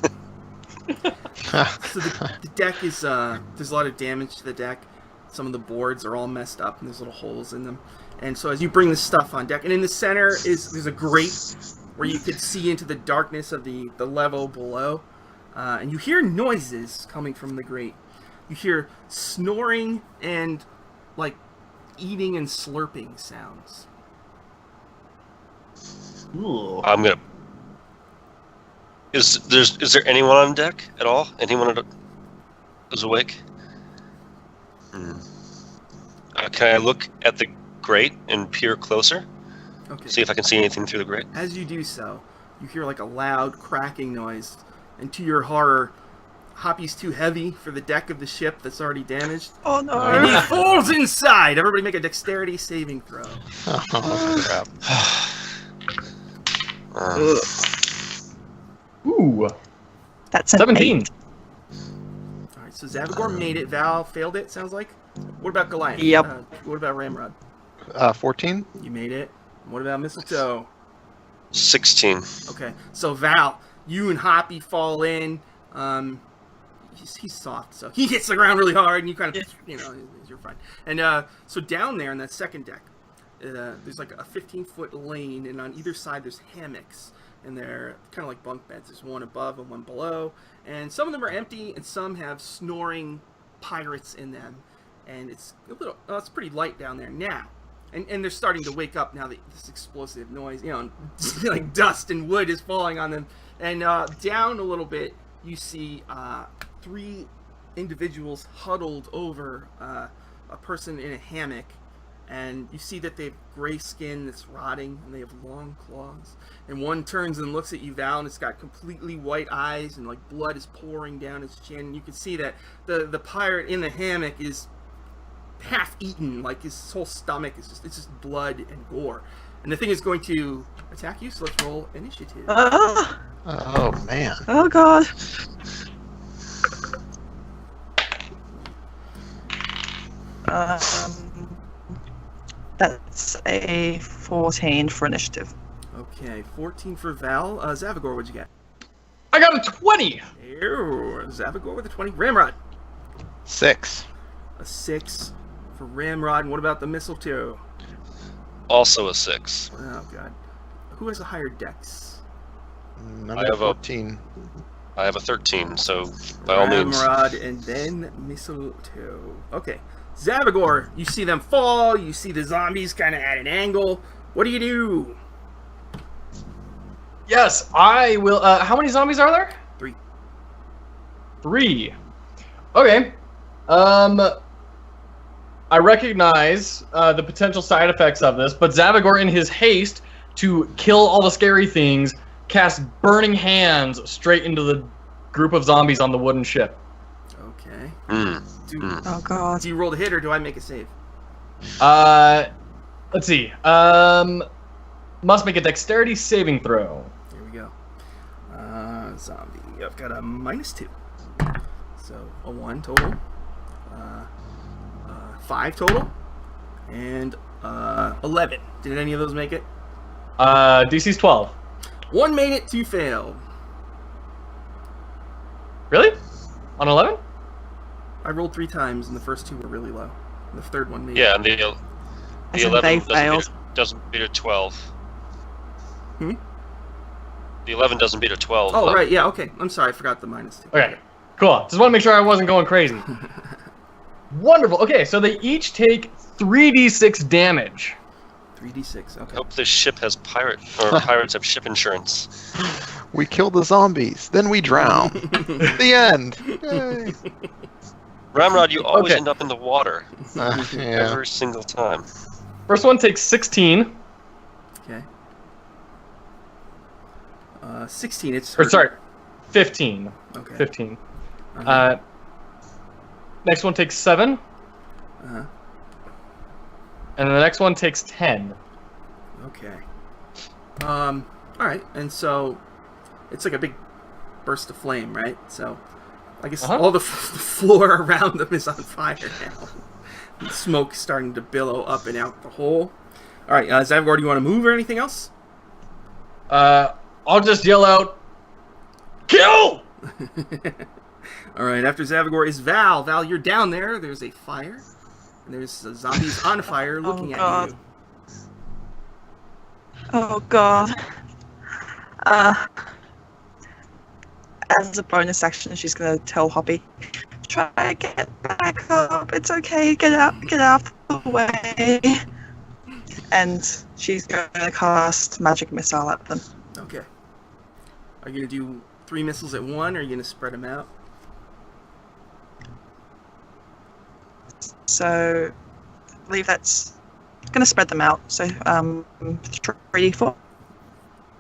so the deck is there's a lot of damage to the deck. Some of the boards are all messed up and there's little holes in them. And so as you bring this stuff on deck, and in the center there's a grate where you could see into the darkness of the level below, and you hear noises coming from the grate. You hear snoring and like eating and slurping sounds. Ooh. I'm gonna. Is there anyone on deck at all? Anyone is awake? Can I look at the grate and peer closer? Okay. See if I can see anything through the grate. As you do so, you hear like a loud cracking noise, and to your horror, Hoppy's too heavy for the deck of the ship that's already damaged, Oh no! and he falls inside. Everybody make a dexterity saving throw. Oh, crap. Ooh. That's an 17. 8. All right, so Zavagor made it. Val failed it. Sounds like. What about Goliath? Yep. What about Ramrod? 14. You made it. What about Mistletoe? 16. Okay, so Val, you and Hoppy fall in. He's soft, so he hits the ground really hard, and you kind of, you're fine. And so down there in that second deck, there's like a 15-foot lane, and on either side there's hammocks, and they're kind of like bunk beds. There's one above and one below, and some of them are empty, and some have snoring pirates in them, and it's it's pretty light down there now. And they're starting to wake up now that this explosive noise, like dust and wood is falling on them. And down a little bit, you see 3 individuals huddled over a person in a hammock. And you see that they have gray skin that's rotting, and they have long claws. And one turns and looks at you, Val, and it's got completely white eyes, and like blood is pouring down his chin. And you can see that the pirate in the hammock is half eaten, like his whole stomach is just blood and gore, and the thing is going to attack you. So let's roll initiative. Oh man. Oh god. That's a 14 for initiative. Okay, 14 for Val. Zavagor, what'd you get? I got a 20. Ew, Zavagor with a 20. Ramrod, 6. a 6 for Ramrod. And what about the Mistletoe? Also a 6. Oh god, who has a higher dex? I I have a- 14. I have a 13, so by all means. Ramrod and then Mistletoe. Okay, Zavagor, you see them fall. You see the zombies kind of at an angle. What do you do? Yes, I will. How many zombies are there? 3. 3. Okay. I recognize the potential side effects of this, but Zavagor, in his haste to kill all the scary things, casts Burning Hands straight into the group of zombies on the wooden ship. Okay. Oh god. Do you roll the hit or do I make a save? Let's see. Must make a dexterity saving throw. Here we go. Zombie. I've got a -2. So a 1 total. 5 total. And 11. Did any of those make it? DC's 12. 1 made it, 2 failed. Really? On 11? I rolled 3 times and the first 2 were really low. The third one made Yeah, it. and the As in 11 they doesn't failed. beat a 12. Hmm? The 11 doesn't beat a 12. Oh, though. right, yeah, okay. I'm sorry, I forgot the -2. Okay, cool. Just want to make sure I wasn't going crazy. Wonderful. Okay, so they each take 3d6 damage. 3d6, I okay. hope this ship has pirates have ship insurance. We kill the zombies, then we drown. The end. Yay. Ramrod, you always Okay. end up in the water Yeah. every single time. First one takes 16. 16. It's Or sorry, 15. Okay. 15. Uh-huh. Next one takes 7. Uh-huh. And the next one takes 10. Okay. All right, and so it's like a big burst of flame, right? So I guess all the floor around them is on fire now. The smoke's starting to billow up and out the hole. All right, Zavagor, do you want to move or anything else? I'll just yell out, "Kill!" All right, after Zavagor is Val. Val, you're down there. There's a fire. And there's zombies on fire looking at you. Oh god. As a bonus action, she's gonna tell Hoppy, "Try to get back up. It's okay. Get out of the way." And she's gonna cast magic missile at them. Okay. Are you gonna do 3 missiles at one, or are you gonna spread them out? So, I believe that's gonna spread them out. So, 3d4.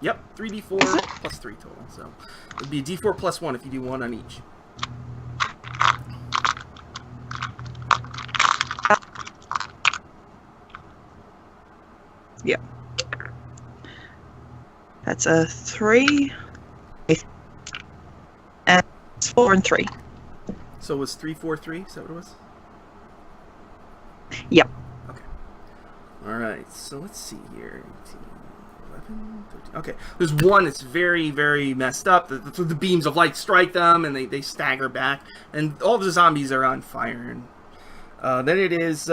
Yep, 3d4 plus 3 total. So it'd be d4 plus 1 if you do 1 on each. Yep. That's a 3. And it's 4 and 3. So it was 3, 4, 3? Is that what it was? Yep. Okay. Alright, so let's see here. 18, 11, 13. Okay, there's one that's very, very messed up. The beams of light strike them, and they stagger back. And all of the zombies are on fire. And then it is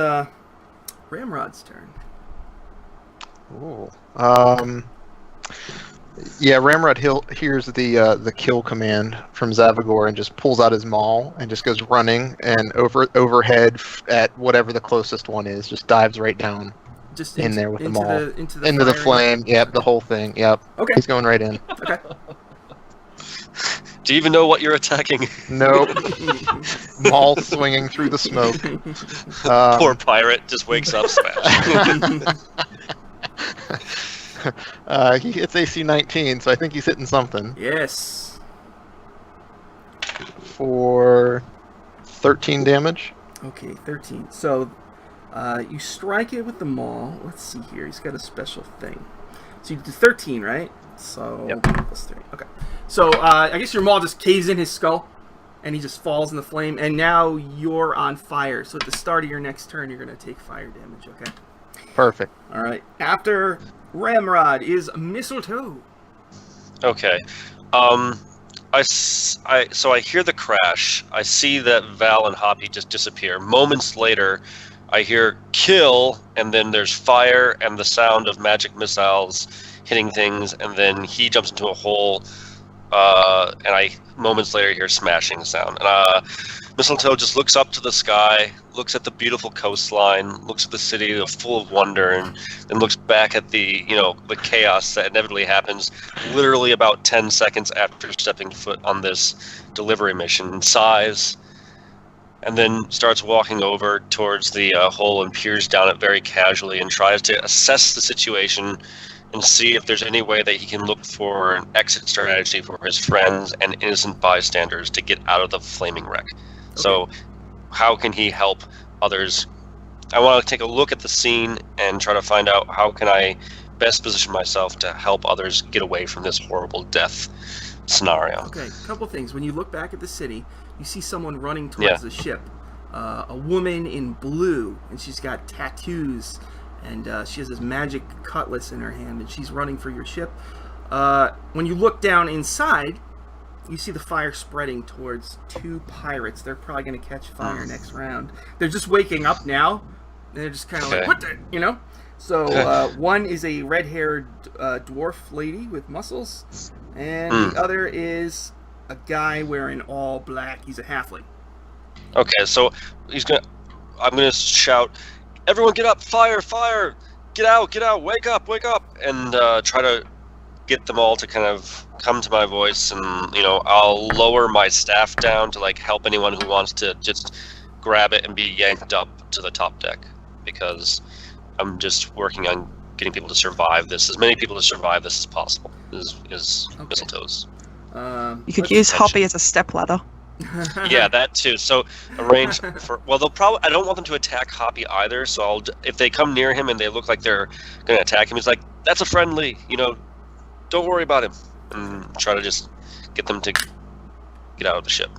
Ramrod's turn. Ooh. Yeah, Ramrod hears the kill command from Zavagor and just pulls out his maul and just goes running and overhead at whatever the closest one is. Just dives right down, Just in there with the maul, into the fire. flame. Yep, the whole thing. Yep. Okay. He's going right in. Okay. Do you even know what you're attacking? Nope. Maul swinging through the smoke. Poor pirate just wakes up smashed. He hits AC 19, so I think he's hitting something. Yes. For 13 damage. Okay, 13. So you strike it with the maul. Let's see here. He's got a special thing. So you do 13, right? So Yep. plus 3. Okay. So I guess your maul just caves in his skull, and he just falls in the flame. And now you're on fire. So at the start of your next turn, you're going to take fire damage. Okay. Perfect. All right. After Ramrod is Mistletoe. Okay. So I hear the crash. I see that Val and Hoppy just disappear. Moments later, I hear kill, and then there's fire and the sound of magic missiles hitting things, and then he jumps into a hole, and I moments later hear smashing sound. And Mistletoe just looks up to the sky, looks at the beautiful coastline, looks at the city full of wonder, and then looks back at the chaos that inevitably happens literally about 10 seconds after stepping foot on this delivery mission, and sighs, and then starts walking over towards the hole and peers down it very casually and tries to assess the situation and see if there's any way that he can look for an exit strategy for his friends and innocent bystanders to get out of the flaming wreck. So how can he help others? I want to take a look at the scene and try to find out how can I best position myself to help others get away from this horrible death scenario. Okay, a couple things. When you look back at the city, you see someone running towards the ship. A woman in blue, and she's got tattoos, and she has this magic cutlass in her hand, and she's running for your ship. When you look down inside, you see the fire spreading towards 2 pirates. They're probably going to catch fire next round. They're just waking up now, and they're just kind of like, what the, So one is a red-haired dwarf lady with muscles, and the other is a guy wearing all black. He's a halfling. Okay, so I'm gonna shout, everyone get up, fire, fire, get out, wake up, and try to get them all to kind of come to my voice, and I'll lower my staff down to help anyone who wants to just grab it and be yanked up to the top deck, because I'm just working on getting people to survive this, as many people to survive this as possible. Is Okay. Mistletoe's. You could use Hoppy as a stepladder. Yeah, that too. So arrange for. Well, they'll probably. I don't want them to attack Hoppy either. So if they come near him and they look like they're going to attack him, he's like, "That's a friendly. Don't worry about him." And try to just get them to get out of the ship.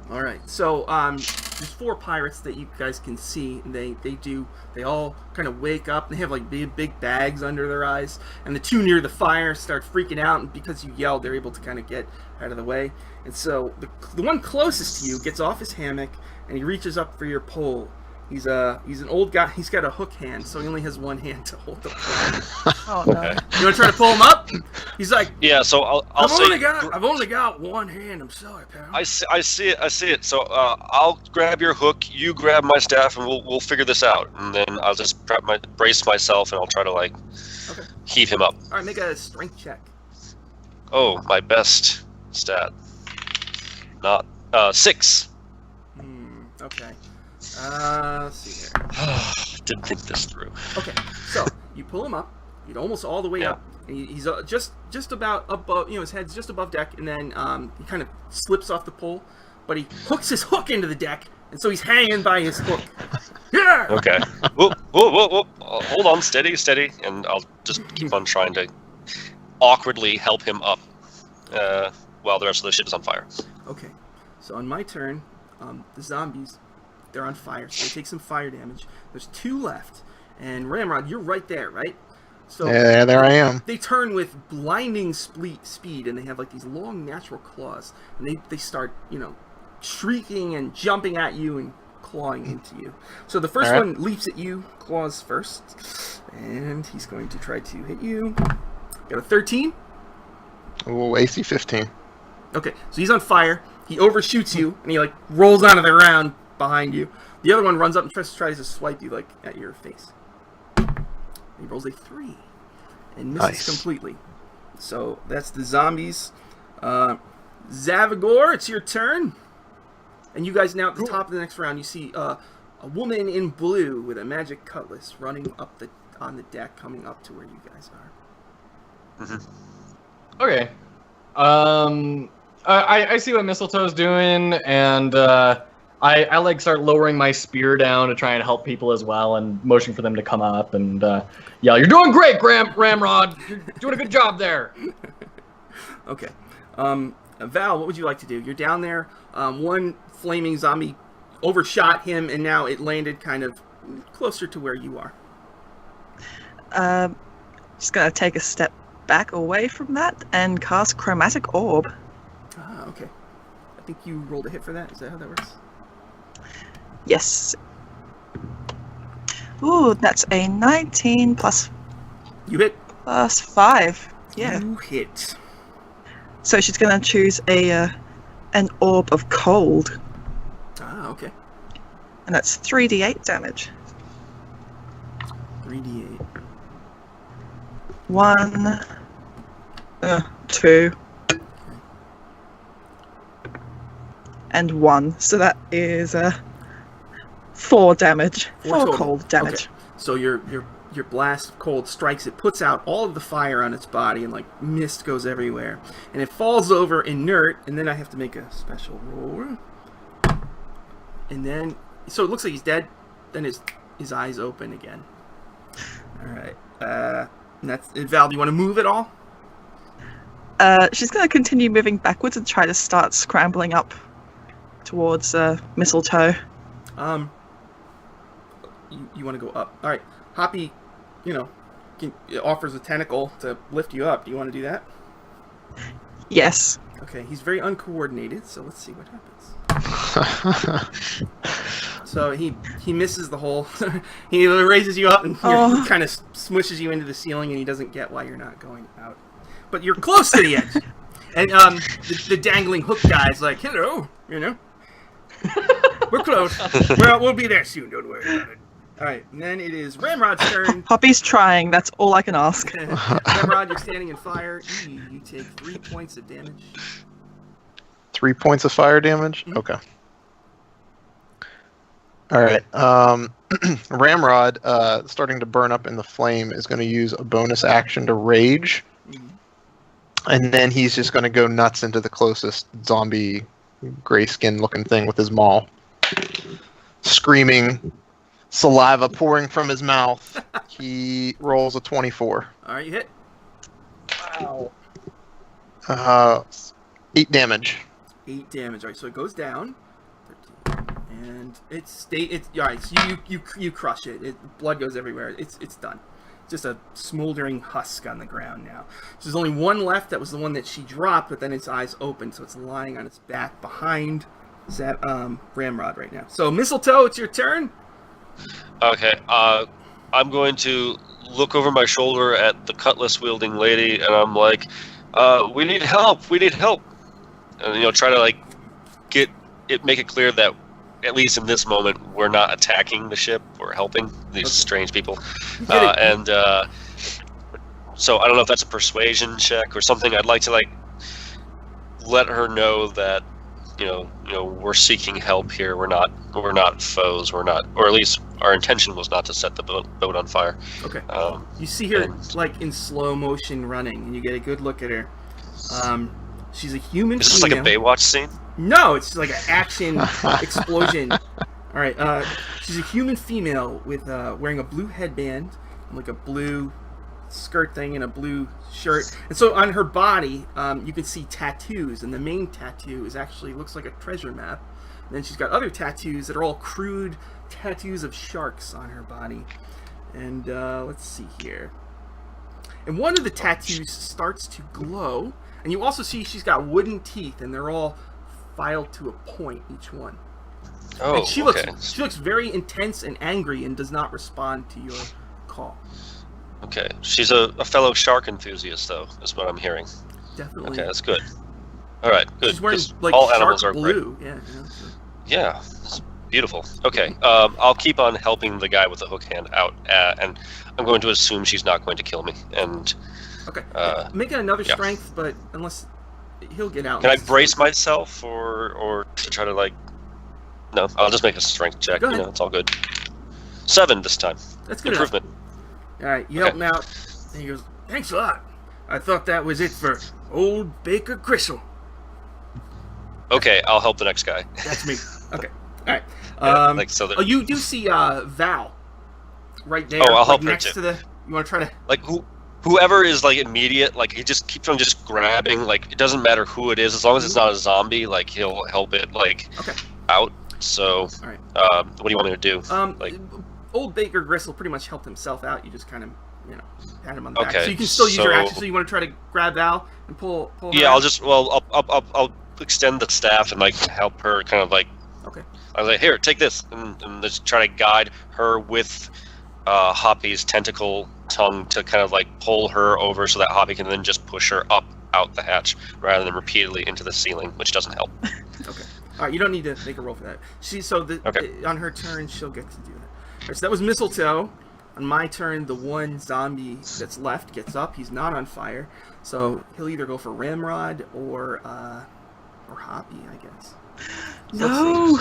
All right. So there's 4 pirates that you guys can see. And they all kind of wake up. And they have like big bags under their eyes. And the 2 near the fire start freaking out. And because you yelled, they're able to kind of get out of the way. And so the one closest to you gets off his hammock and he reaches up for your pole. He's an old guy. He's got a hook hand, so he only has one hand to hold the pole. Oh no. Okay. You want to try to pull him up? He's like, Yeah. So I'll say. I've only got one hand. I'm sorry, pal. I see it. So I'll grab your hook, you grab my staff, and we'll figure this out. And then I'll just brace myself, and I'll try to Okay. heave him up. All right, make a strength check. Oh, my best stat. Not 6. Okay. Let's see here. Didn't think this through. Okay, so you pull him up. You're almost all the way Yeah. up. And he's just about above. His head's just above deck, and then he kind of slips off the pole, but he hooks his hook into the deck, and so he's hanging by his hook. Yeah. Okay. Whoa. Hold on, steady, and I'll just keep on trying to awkwardly help him up while the rest of the ship is on fire. Okay, so on my turn, the zombies, they're on fire, so they take some fire damage. There's 2 left, and Ramrod, you're right there, right? So Yeah, there I am. they turn with blinding speed, and they have like these long natural claws, and they start, shrieking and jumping at you and clawing into you. So the first All right. one leaps at you, claws first, and he's going to try to hit you. Got a 13. Ooh, AC 15. Okay, so he's on fire. He overshoots you, and he rolls onto the ground behind you. The other one runs up and tries to swipe you at your face. He rolls a 3 and misses Nice. completely. So that's the zombies. Zavagor, it's your turn. And you guys now at the top of the next round, you see a woman in blue with a magic cutlass running up on the deck, coming up to where you guys are. Okay. I see what Mistletoe's doing, and I start lowering my spear down to try and help people as well, and motion for them to come up and yell, "You're doing great, Ramrod! You're doing a good job there." Okay. Val, what would you like to do? You're down there. One flaming zombie overshot him, and now it landed kind of closer to where you are. Just gonna take a step back away from that and cast Chromatic Orb. Ah, okay. I think you rolled a hit for that. Is that how that works? Yes. Ooh, that's a 19 plus You hit. 5. Yeah. You hit. So she's gonna choose an orb of cold, Ah, okay. and that's 3d8 damage. 3d8. 1, 2, and 1. So that is 4 damage. 4 total. cold damage. Okay. So your blast of cold strikes it, puts out all of the fire on its body, and mist goes everywhere, and it falls over inert. And then I have to make a special roll. And then, so it looks like he's dead. Then his eyes open again. All right. And that's Val. Do you want to move at all? She's going to continue moving backwards and try to start scrambling up towards Mistletoe. You want to go up. All right. Hoppy, offers a tentacle to lift you up. Do you want to do that? Yes. Okay. He's very uncoordinated, so let's see what happens. So he misses the hole. He raises you up and kind of smushes you into the ceiling, and he doesn't get why you're not going out. But you're close to the edge. And the dangling hook guy's like, "Hello, we're close. We'll be there soon. Don't worry about it." All right, and then it is Ramrod's turn. Hoppy's trying. That's all I can ask. Ramrod, you're standing in fire. You take 3 points of damage. 3 points of fire damage? Mhm. Okay. All right. Ramrod, starting to burn up in the flame, is going to use a bonus action to rage. Mhm. And then he's just going to go nuts into the closest zombie gray skin looking thing with his maul. Screaming, saliva pouring from his mouth. He rolls a 24. All right, you hit. Wow. 8 damage. 8 damage. All right, so it goes down. 13. And it's all right. So you crush it. Blood goes everywhere. It's done. Just a smoldering husk on the ground now. So there's only one left. That was the one that she dropped, but then its eyes open, so it's lying on its back behind Ramrod right now. So Mistletoe, it's your turn. Okay. I'm going to look over my shoulder at the cutlass-wielding lady, and I'm like, "We need help. We need help." And try to make it clear that at least in this moment we're not attacking the ship. We're helping these strange people. So I don't know if that's a persuasion check or something. I'd like to let her know that we're seeking help here. We're not foes. We're not, or at least our intention was not to set the boat on fire. Okay. You see her in slow motion running, and you get a good look at her. She's a human. Is this female. like a Baywatch scene? No, it's like an action explosion. All right. She's a human female with wearing a blue headband, and like a blue skirt thing, and a blue shirt. And so on her body, you can see tattoos, and the main tattoo looks like a treasure map. And then she's got other tattoos that are all crude tattoos of sharks on her body. And let's see here. And one of the tattoos starts to glow, and you also see she's got wooden teeth, and they're all filed to a point, each one. Oh, and she okay. looks very intense and angry, and does not respond to your call. Okay, she's a fellow shark enthusiast, though, is what I'm hearing. Definitely. Okay, that's good. All right, good. She's wearing 'cause like all shark animals are blue. great. Yeah. Yeah, it's beautiful. Okay, I'll keep on helping the guy with the hook hand out, and I'm going to assume she's not going to kill me. And Okay. Make it another strength, but unless he'll get out. can I brace myself, or to try to No, I'll just make a strength check. Go ahead. It's all good. 7 this time. That's good Improvement. enough. All right, you help him out, and he goes, "Thanks a lot. I thought that was it for old Baker Gristle." Okay, I'll help the next guy. That's me. Okay. All right. Yeah, You do see Val right there. Oh, I'll help her next too. to the. You want to try to? Whoever is immediate, he just keeps on just grabbing. It doesn't matter who it is, as long as it's not a zombie. He'll help it out. So, All right. what do you want me to do? Old Baker Gristle pretty much helped himself out. You just kind of, pat him on the back. Okay, So you can still use your so- action. So you want to try to grab Val and pull her Yeah, out? I'll extend the staff and help her Okay. I was like, here, take this, and just try to guide her with Hoppy's tentacle tongue to pull her over so that Hoppy can then just push her up out the hatch rather than repeatedly into the ceiling, which doesn't help. Okay. All right, you don't need to make a roll for that. On her turn, she'll get to do that. All right, so that was Mistletoe. On my turn, the one zombie that's left gets up. He's not on fire, so he'll either go for Ramrod or Hoppy, I guess. So No.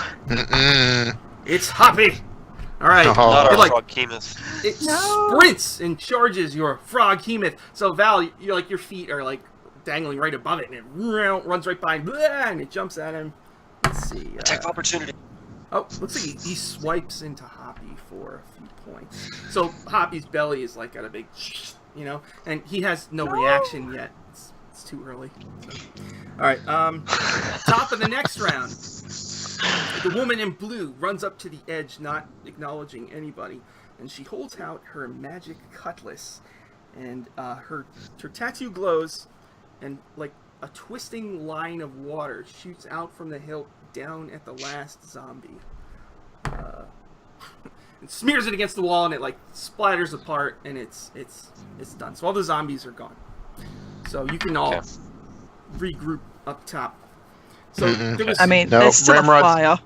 it's Hoppy. All right. Oh. Not It, our frog Kemoth. it No. sprints and charges your frog Hemoth. So Val, you're your feet are dangling right above it, and it runs right by him, and it jumps at him. Let's see. Attack of opportunity. Oh, looks like he swipes into Hoppy for a few points. So Hoppy's belly is got a big, and he has no reaction yet. It's too early. So. All right. Top of the next round. The woman in blue runs up to the edge, not acknowledging anybody, and she holds out her magic cutlass, and her tattoo glows, and a twisting line of water shoots out from the hilt down at the last zombie. It smears it against the wall, and it splatters apart, and it's done. So all the zombies are gone. So you can all regroup up top. So there was. There's still a fire.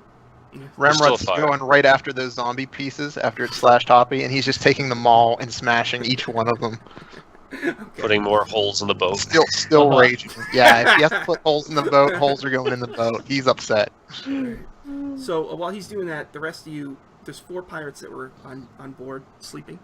Ramrod's fire. going right after those zombie pieces after it's slashed Hoppy, and he's just taking them all and smashing each one of them. Putting more holes in the boat. Still raging. Yeah, if he has to put holes in the boat, holes are going in the boat. He's upset. So while he's doing that, the rest of you there's 4 pirates that were on board sleeping.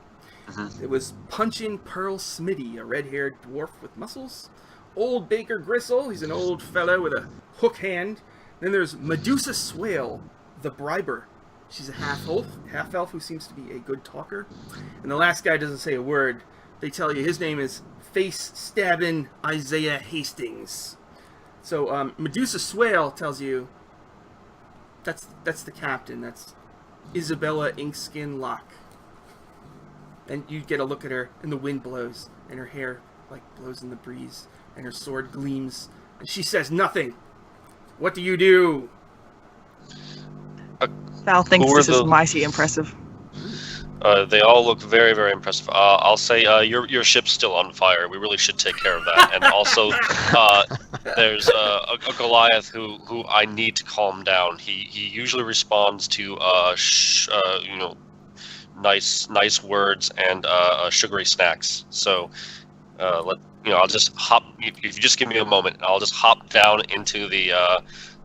Mm-hmm. It was Punchin' Pearl Smitty, a red-haired dwarf with muscles. Old Baker Gristle, he's an old fellow with a hook hand. Then there's Medusa Swale, the briber. She's a half-elf who seems to be a good talker. And the last guy doesn't say a word. They tell you his name is Face-Stabbin' Isaiah Hastings. So Medusa Swale tells you that's the captain. That's Isabella Inkskin Locke. And you get a look at her, and the wind blows, and her hair blows in the breeze, and her sword gleams, and she says nothing. What do you do? Val thinks this is mighty impressive. They all look very, very impressive. I'll say your ship's still on fire. We really should take care of that. And also, there's a Goliath who I need to calm down. He usually responds to nice words and sugary snacks. So I'll just hop. If you just give me a moment, I'll just hop down into the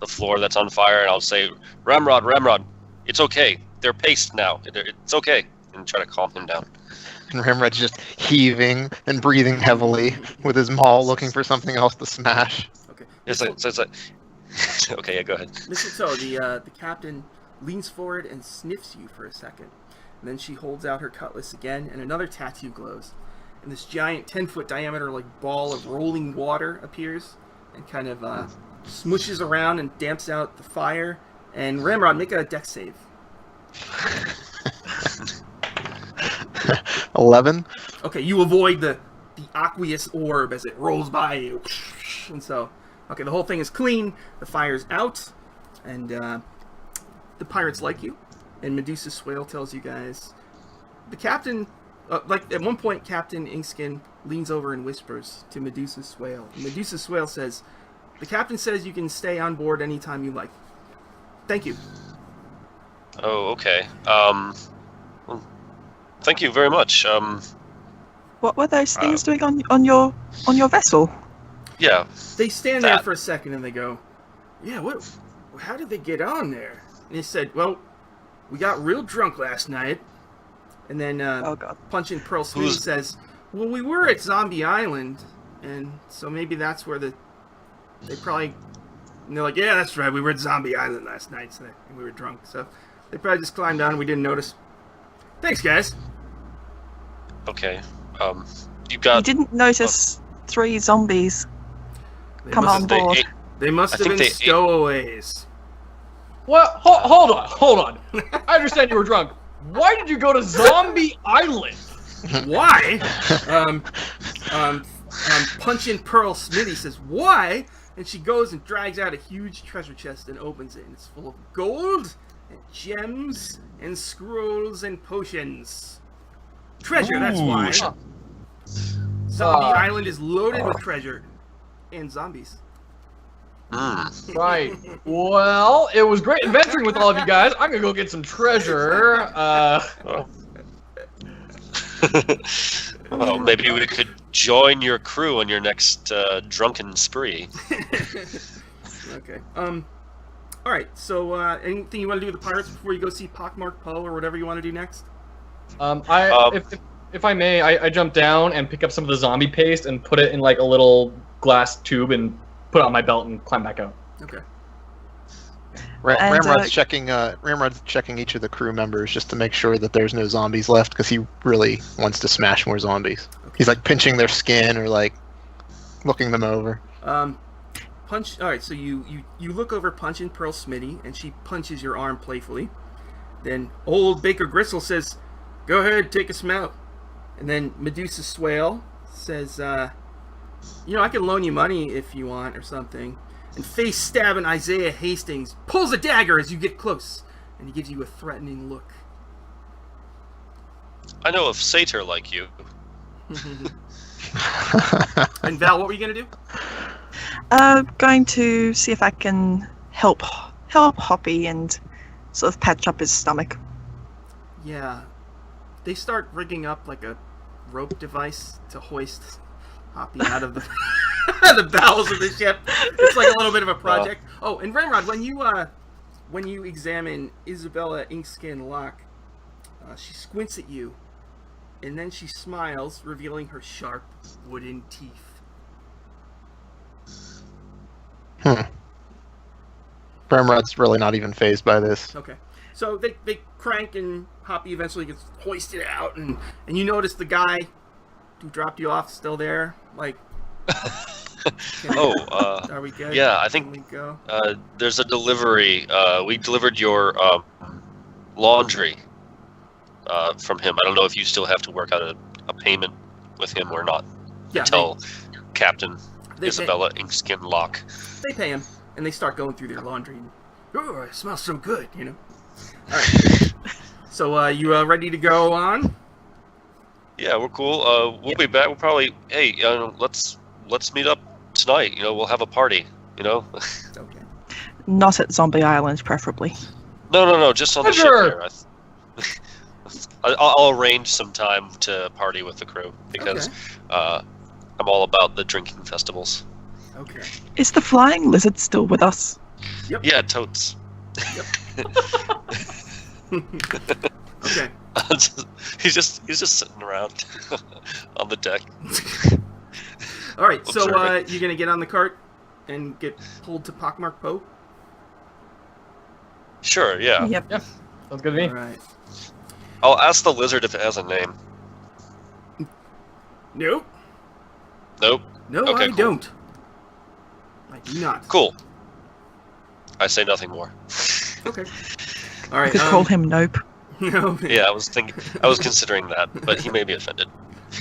floor that's on fire, and I'll say, Ramrod, it's okay. They're paced now. It's okay. And try to calm him down. And Ramrod's just heaving and breathing heavily with his maul, looking for something else to smash. Okay. It's like okay, yeah, go ahead. Mistletoe, the captain leans forward and sniffs you for a second. And then she holds out her cutlass again, and another tattoo glows. And this giant 10-foot diameter ball of rolling water appears and kind of smushes around and damps out the fire. And Ramrod, make a dex save. 11. Okay, you avoid the aqueous orb as it rolls by you. And so, okay, the whole thing is clean, the fire's out, and the pirates like you. And Medusa Swale tells you guys, the captain, at one point, Captain Inkskin leans over and whispers to Medusa Swale. And Medusa Swale says, the captain says you can stay on board anytime you like. Thank you. Oh, okay. Well, thank you very much. What were those things doing on your vessel? Yeah. They stand there for a second and they go, yeah, how did they get on there? And he said, well, we got real drunk last night. And then Punchin' Pearl Smitty says, well, we were at Zombie Island, and so maybe that's where they probably... And they're like, yeah, that's right, we were at Zombie Island last night, so we were drunk. So they probably just climbed down and we didn't notice. Thanks, guys. Okay. You didn't notice 3 zombies come on board. They must have been stowaways. What? Hold on. I understand you were drunk. Why did you go to Zombie Island? Why? Punchin' Pearl Smitty says, why? And she goes and drags out a huge treasure chest and opens it. And it's full of gold and gems and scrolls and potions. Treasure, that's why. Zombie Island is loaded with treasure and zombies. Right. Well, it was great adventuring with all of you guys. I'm gonna go get some treasure. Well, maybe we could join your crew on your next drunken spree. Okay. All right. So, anything you want to do with the pirates before you go see Pockmarked Poe or whatever you want to do next? If I may, I jump down and pick up some of the zombie paste and put it in a little glass tube and put it on my belt and climb back out. Okay. Ramrod's checking each of the crew members just to make sure that there's no zombies left, because he really wants to smash more zombies. Okay. He's pinching their skin or looking them over. All right, so you look over Punchin' Pearl Smitty, and she punches your arm playfully. Then old Baker Gristle says, "Go ahead, take a smell." And then Medusa Swale says, I can loan you money if you want or something. And Face-Stabbin' Isaiah Hastings pulls a dagger as you get close, and he gives you a threatening look. I know a satyr like you. And Val, what were you going to do? Going to see if I can help Hoppy and sort of patch up his stomach. Yeah. They start rigging up a rope device to hoist Hoppy out of the the bowels of the ship. It's a little bit of a project. Oh, and Ramrod, when you examine Isabella Inkskin Locke, She squints at you, and then she smiles, revealing her sharp wooden teeth. Ramrod's really not even phased by this. Okay. So they crank, and Hoppy eventually gets hoisted out, and you notice the guy who dropped you off still there. Like, are we good? Yeah, I Can we think go? there's a delivery. We delivered your laundry from him. I don't know if you still have to work out a payment with him or not. Yeah, Until Captain they Isabella Inkskin Locke. They pay him, and they start going through their laundry. And, oh, it smells so good, you know. All right. So, you ready to go on? Yeah, we're cool. We'll be back. We'll probably. Hey, let's meet up tonight. You know, we'll have a party. You know. Okay. Not at Zombie Island, preferably. No. Just on the ship Sure. here. I'll arrange some time to party with the crew because I'm all about the drinking festivals. Okay. Is the flying lizard still with us? Yep. Yeah, totes. Okay. he's just sitting around on the deck. All right. So, Observing. you're gonna get on the cart and get pulled to Pockmark Poe. Sure, yeah. Yep. Sounds good to me. All right. I'll ask the lizard if it has a name. Nope. Nope. No, Okay, I cool. don't. I do not. Cool. I say nothing more. Okay. All right. Could call him Nope. No. Yeah, I was considering that, but he may be offended.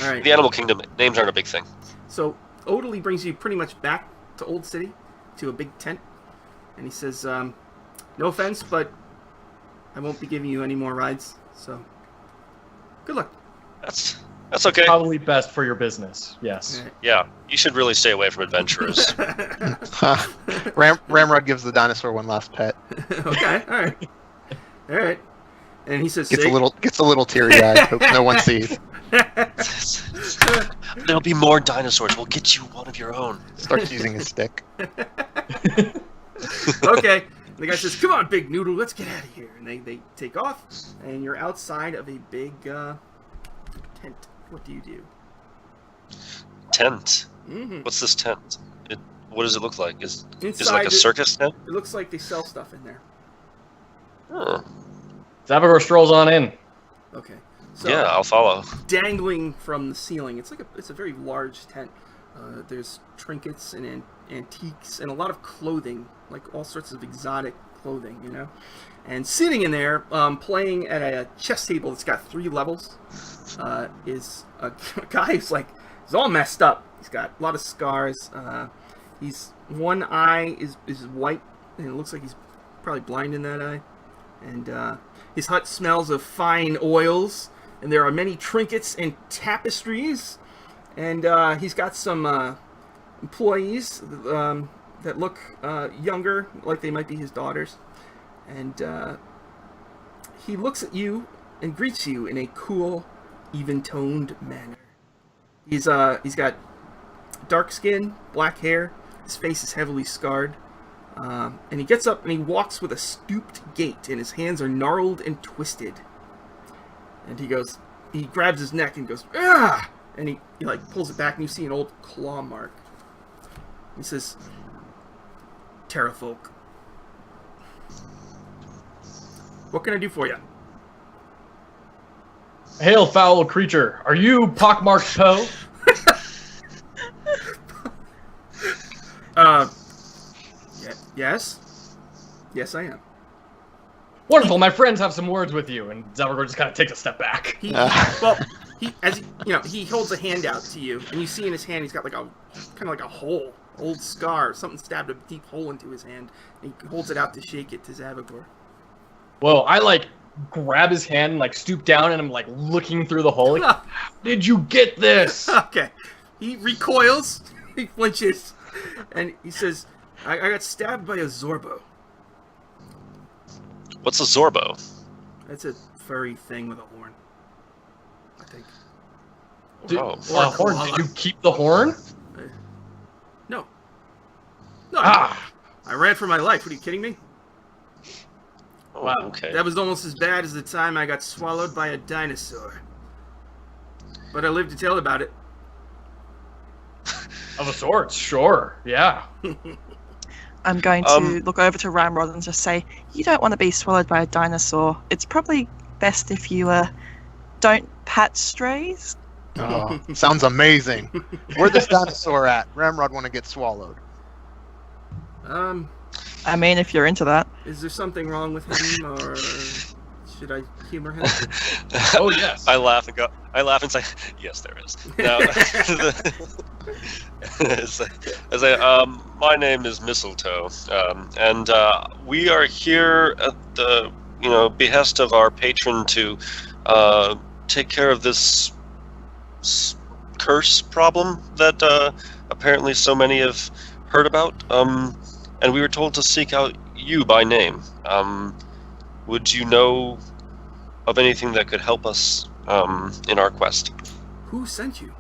All right. The animal kingdom names aren't a big thing. So Odalie brings you pretty much back to Old City, to a big tent, and he says, "No offense, but I won't be giving you any more rides. So good luck." That's okay. Probably best for your business. Yes. All right. Yeah, you should really stay away from adventurers. Ramrod gives the dinosaur one last pet. Okay. All right. And he says, Gets a little teary-eyed. Hope no one sees. There'll be more dinosaurs. We'll get you one of your own. Starts using his stick. Okay. The guy says, "Come on, big noodle, let's get out of here." And they take off, and you're outside of a big tent. What do you do? Tent. Mm-hmm. What's this tent? What does it look like? Is it Inside, like a circus tent? It looks like they sell stuff in there. Oh. Zavagor strolls on in. Okay. So, Yeah, I'll follow. dangling from the ceiling, it's a very large tent. There's trinkets and antiques and a lot of clothing, like all sorts of exotic clothing, you know. And sitting in there, playing at a chess table that's got 3 levels, is a guy who's he's all messed up. He's got a lot of scars. One eye is white, and it looks like he's probably blind in that eye. And his hut smells of fine oils, and there are many trinkets and tapestries. And he's got some employees that look younger, like they might be his daughters. And he looks at you and greets you in a cool, even-toned manner. He's got dark skin, black hair. His face is heavily scarred. And he gets up and he walks with a stooped gait, and his hands are gnarled and twisted. And he grabs his neck and goes, "Ah!" And he pulls it back, and you see an old claw mark. He says, "Terrafolk, what can I do for you?" Hail, foul creature. Are you pockmarked Poe? Yes, I am. Wonderful. My friends have some words with you. And Zavagor just kind of takes a step back. He holds a hand out to you, and you see in his hand he's got kind of like a hole, old scar, something stabbed a deep hole into his hand. And he holds it out to shake it to Zavagor. Well, I grab his hand and stoop down, and I'm looking through the hole. How did you get this? Okay, he recoils, he flinches, and he says, "I got stabbed by a Zorbo." What's a Zorbo? That's a furry thing with a horn, I think. Horn? Did you keep the horn? No, Ah! I ran for my life. What are you kidding me? Oh, Wow. okay. That was almost as bad as the time I got swallowed by a dinosaur. But I lived to tell about it. Of a sort, sure. Yeah. I'm going to look over to Ramrod and just say, you don't want to be swallowed by a dinosaur. It's probably best if you don't pat strays. Oh, sounds amazing. Where's this dinosaur at? Ramrod want to get swallowed. I mean, if you're into that. Is there something wrong with him, or should I humor him? Oh, yes. I laugh and say, yes, there is. Now, my name is Mistletoe, and we are here at the behest of our patron to take care of this curse problem that apparently so many have heard about. And we were told to seek out you by name. Would you know of anything that could help us in our quest? Who sent you?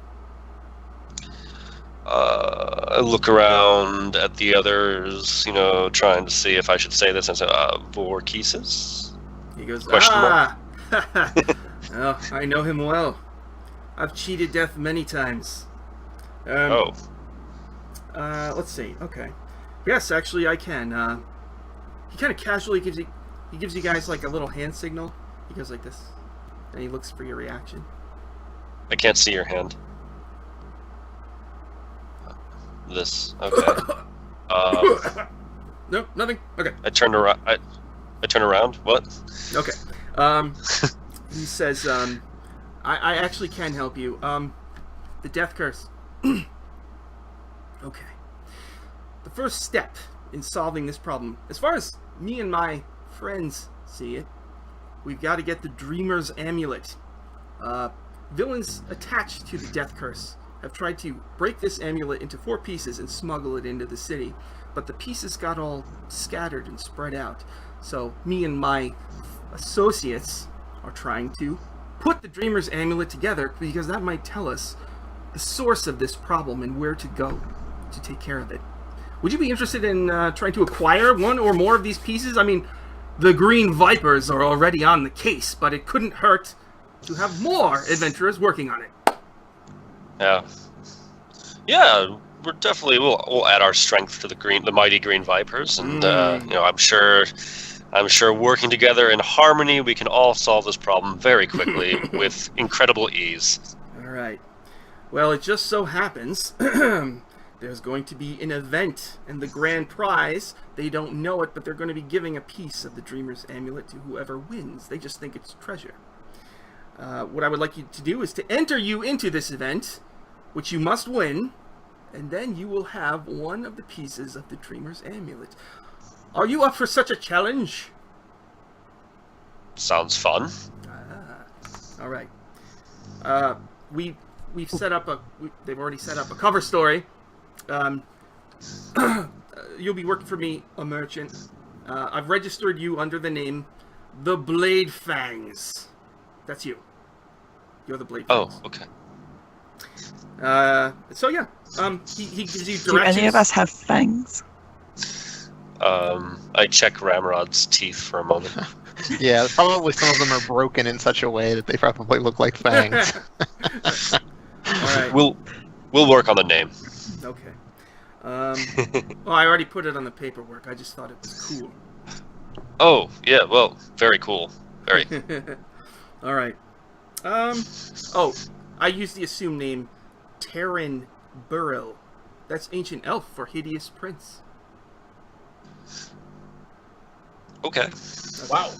I look around at the others, trying to see if I should say this, and say, Vorkesis? He goes, Question mark? Oh, I know him well. I've cheated death many times. Oh. Let's see. Okay. Yes, actually, I can. He kind of casually gives you guys like a little hand signal. He goes like this, and he looks for your reaction. I can't see your hand. This. Okay. No, nothing. Okay. I turn around. I turn around. What? Okay. He says, I actually can help you. The death curse. Okay. The first step in solving this problem, as far as me and my friends see it, we've got to get the Dreamer's Amulet. Villains attached to the death curse have tried to break this amulet into 4 pieces and smuggle it into the city, but the pieces got all scattered and spread out. So me and my associates are trying to put the Dreamer's Amulet together, because that might tell us the source of this problem and where to go to take care of it. Would you be interested in trying to acquire one or more of these pieces? I mean, the Green Vipers are already on the case, but it couldn't hurt to have more adventurers working on it. Yeah, we're definitely we'll add our strength to the mighty Green Vipers, and I'm sure working together in harmony, we can all solve this problem very quickly with incredible ease. All right. Well, it just so happens there's going to be an event, and the grand prize, they don't know it, but they're going to be giving a piece of the Dreamer's Amulet to whoever wins. They just think it's treasure. What I would like you to do is to enter you into this event, which you must win, and then you will have one of the pieces of the Dreamer's Amulet. Are you up for such a challenge? Sounds fun. All right. We've set up they've already set up a cover story. You'll be working for me, a merchant. I've registered you under the name The Blade Fangs. That's you. You're the Blade Fangs. Oh, okay. So yeah, he gives you directions. Do any of us have fangs? I check Ramrod's teeth for a moment. Yeah, probably some of them are broken in such a way that they probably look like fangs. All right. We'll work on the name. Okay. Well, I already put it on the paperwork. I just thought it was cool. Oh, yeah, well, very cool. Very. All right. Oh, I used the assumed name Terran Burrell. That's ancient elf for hideous prince. Okay. Wow.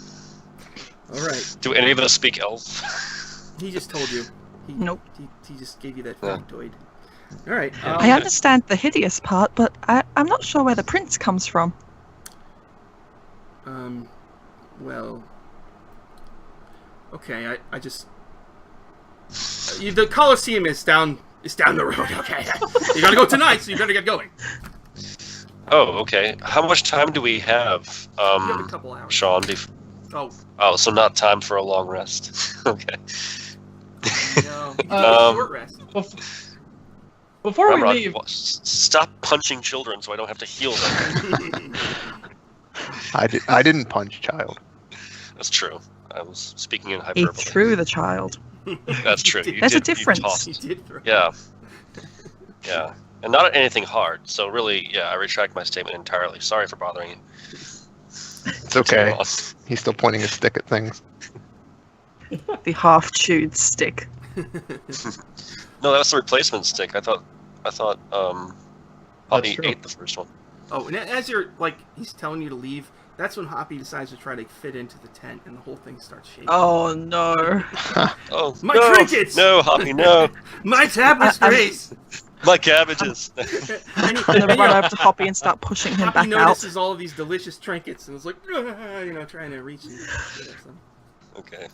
All right. Do any of us speak elf? He just told you. Nope. He just gave you that factoid. All right. I understand the hideous part, but I'm not sure where the prince comes from. Well. Okay, I just. The Coliseum is down the road. Okay, you gotta go tonight, so you better get going. Oh, okay. How much time do we have, You have a couple hours. Sean? Oh, So not time for a long rest. Okay. no. Short rest. Before we Ramrod, leave, stop punching children so I don't have to heal them. I didn't punch, child. That's true. I was speaking in He hyperbole. threw the child. That's true. You There's a did, you difference. tossed. You did throw. Yeah. Yeah. And not anything hard. So really, yeah, I retract my statement entirely. Sorry for bothering you. It's okay. He's still pointing his stick at things. The half-chewed stick. No, that's the replacement stick. I thought Hoppy true. ate the first one. Oh, and as you're like, he's telling you to leave. That's when Hoppy decides to try to fit into the tent, and the whole thing starts shaking. Oh no. Oh, My no, trinkets! No, Hoppy, no. My tapestries! My cabbages. And I'm gonna run over to Hoppy and start pushing him Hoppy back out. notices all of these delicious trinkets, and is like, trying to reach and Okay.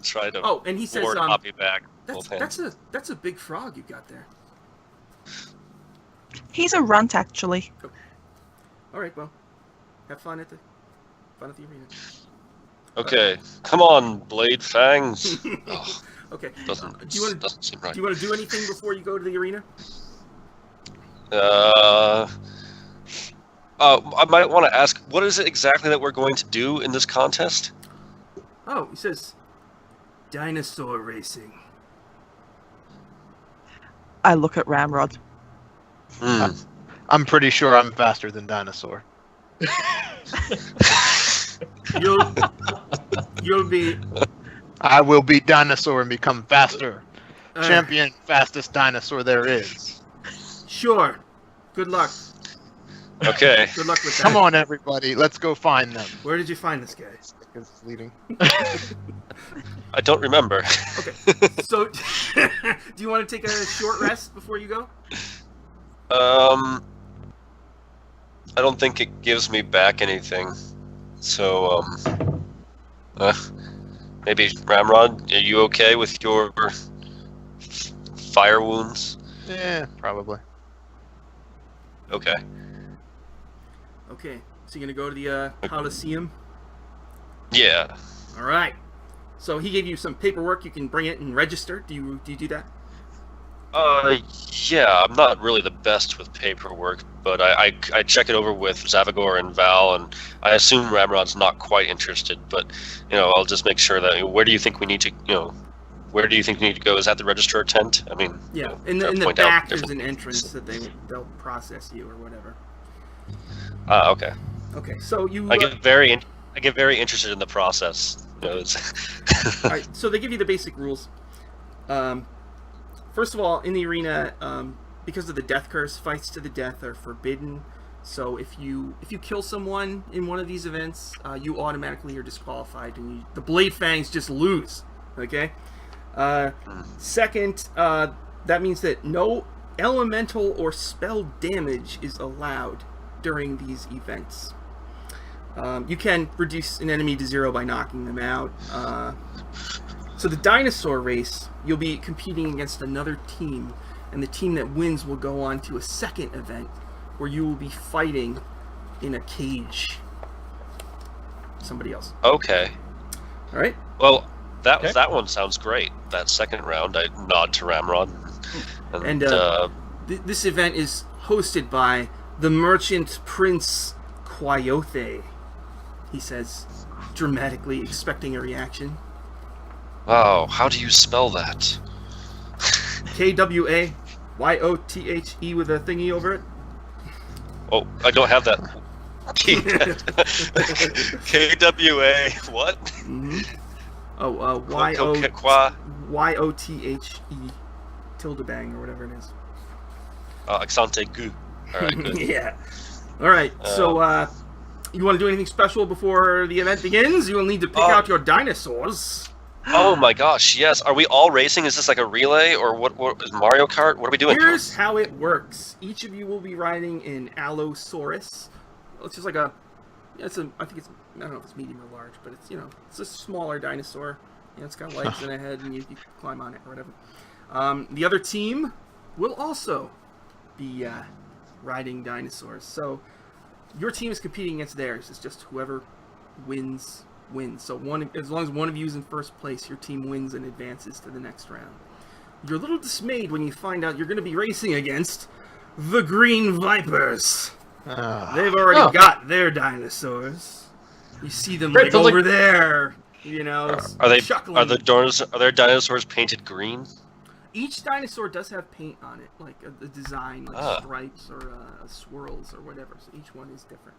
Try to Oh, and he says, ward Hoppy back. Both hands. that's a big frog you got there. He's a runt, actually. All right, well, have fun at the arena. Okay, come on, Blade Fangs. Oh, Okay. doesn't Do you want seem right. to do anything before you go to the arena? I might want to ask, what is it exactly that we're going to do in this contest? Oh, he says, dinosaur racing. I look at Ramrod. I'm pretty sure I'm faster than Dinosaur. You'll be I will beat Dinosaur and become faster. uh, Champion, fastest dinosaur there is. Sure. Good luck. Okay. Good luck with that. Come on, everybody. Let's go find them. Where did you find this guy? It's leading. I don't remember. Okay. So, do you want to take a short rest before you go? I don't think it gives me back anything. So, maybe Ramrod, are you okay with your fire wounds? Yeah, probably. Okay. Okay. So you're gonna go to the Coliseum. Yeah. All right. So he gave you some paperwork. You can bring it and register. Do you do that? Yeah, I'm not really the best with paperwork, but I check it over with Zavagor and Val, and I assume Ramrod's not quite interested, but, I'll just make sure that, where do you think we need to go? Is that the registrar tent? I mean, Yeah. In the back, there's an entrance that they'll process you or whatever. Okay. Okay. So you. I get very interested in the process. All right. So they give you the basic rules. First of all, in the arena, because of the death curse, fights to the death are forbidden. So if you kill someone in one of these events, you automatically are disqualified, and the Blade Fangs just lose. Okay. Second, that means that no elemental or spell damage is allowed during these events. You can reduce an enemy to 0 by knocking them out. So the dinosaur race, you'll be competing against another team, and the team that wins will go on to a second event where you will be fighting in a cage. Somebody else. Okay. All right. Well, that one sounds great. That second round, I nod to Ramrod. And this event is hosted by the merchant Prince Quayothe, he says, dramatically expecting a reaction. Wow, how do you spell that? Kwayothe with a thingy over it. Oh, I don't have that. KWA, what? Mm-hmm. Oh, YOTHE tilde bang or whatever it is. Accente gu. Alright, good. Yeah. Alright, so, you want to do anything special before the event begins? You will need to pick out your dinosaurs. Oh my gosh, yes. Are we all racing? Is this like a relay or what is Mario Kart? What are we doing? Here's how it works. Each of you will be riding an Allosaurus. It's just like I don't know if it's medium or large, but it's a smaller dinosaur. It's got legs and a head, and you can climb on it or whatever. The other team will also be riding dinosaurs. So your team is competing against theirs. It's just whoever wins. So as long as one of you is in first place, your team wins and advances to the next round. You're a little dismayed when you find out you're going to be racing against the Green Vipers. They've already got their dinosaurs. You see them over there you know, Are they? chuckling. Are their dinosaurs painted green? Each dinosaur does have paint on it, like a design, like stripes or swirls or whatever. So each one is different.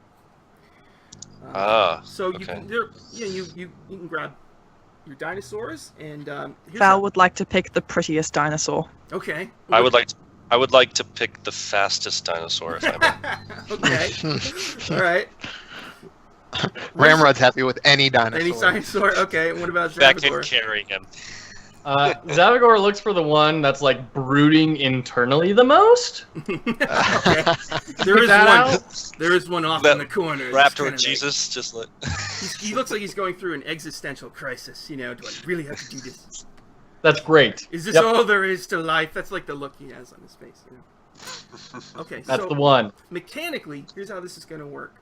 So you okay. can, you can grab your dinosaurs and Val would like to pick the prettiest dinosaur. Okay. I would like to pick the fastest dinosaur if I may. Okay. All right. Ramrod's happy with any dinosaur. Any dinosaur? Okay. What about That can Zavagor? carry him. Zavagor looks for the one that's like brooding internally the most. Okay. There is that one. There is one off That in the corner. Wrapped It's kinda with Jesus, just like. He looks like he's going through an existential crisis. You know, do I really have to do this? That's great. Is this Yep. all there is to life? That's like the look he has on his face. You know? Okay. That's so the one. mechanically, here's how this is going to work.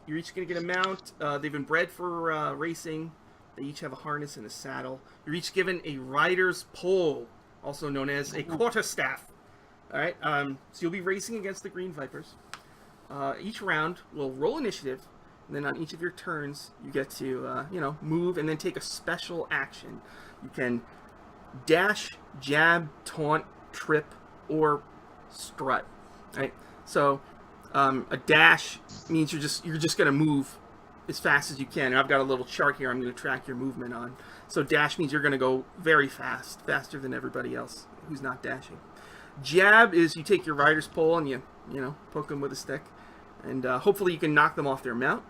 You're each going to get a mount. They've been bred for racing. They each have a harness and a saddle. You're each given a rider's pole, also known as a quarterstaff. All right. So you'll be racing against the Green Vipers. Each round will roll initiative, and then on each of your turns, you get to move and then take a special action. You can dash, jab, taunt, trip, or strut. Right. So a dash means you're just gonna move as fast as you can. And I've got a little chart here I'm going to track your movement on. So dash means you're going to go very fast, faster than everybody else who's not dashing. Jab is you take your rider's pole and you poke them with a stick, and hopefully you can knock them off their mount.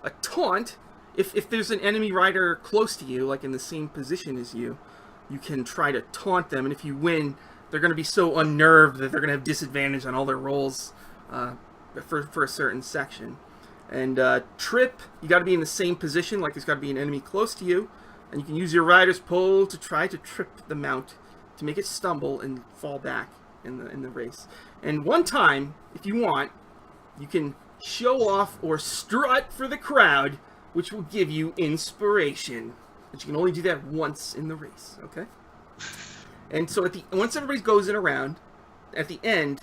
A taunt, if there's an enemy rider close to you, like in the same position as you, you can try to taunt them, and if you win, they're going to be so unnerved that they're going to have disadvantage on all their rolls for a certain section. And trip, you got to be in the same position, like there's got to be an enemy close to you, and you can use your rider's pole to try to trip the mount to make it stumble and fall back in the race. And one time, if you want, you can show off or strut for the crowd, which will give you inspiration. But you can only do that once in the race, okay? And so once everybody goes in a round, at the end,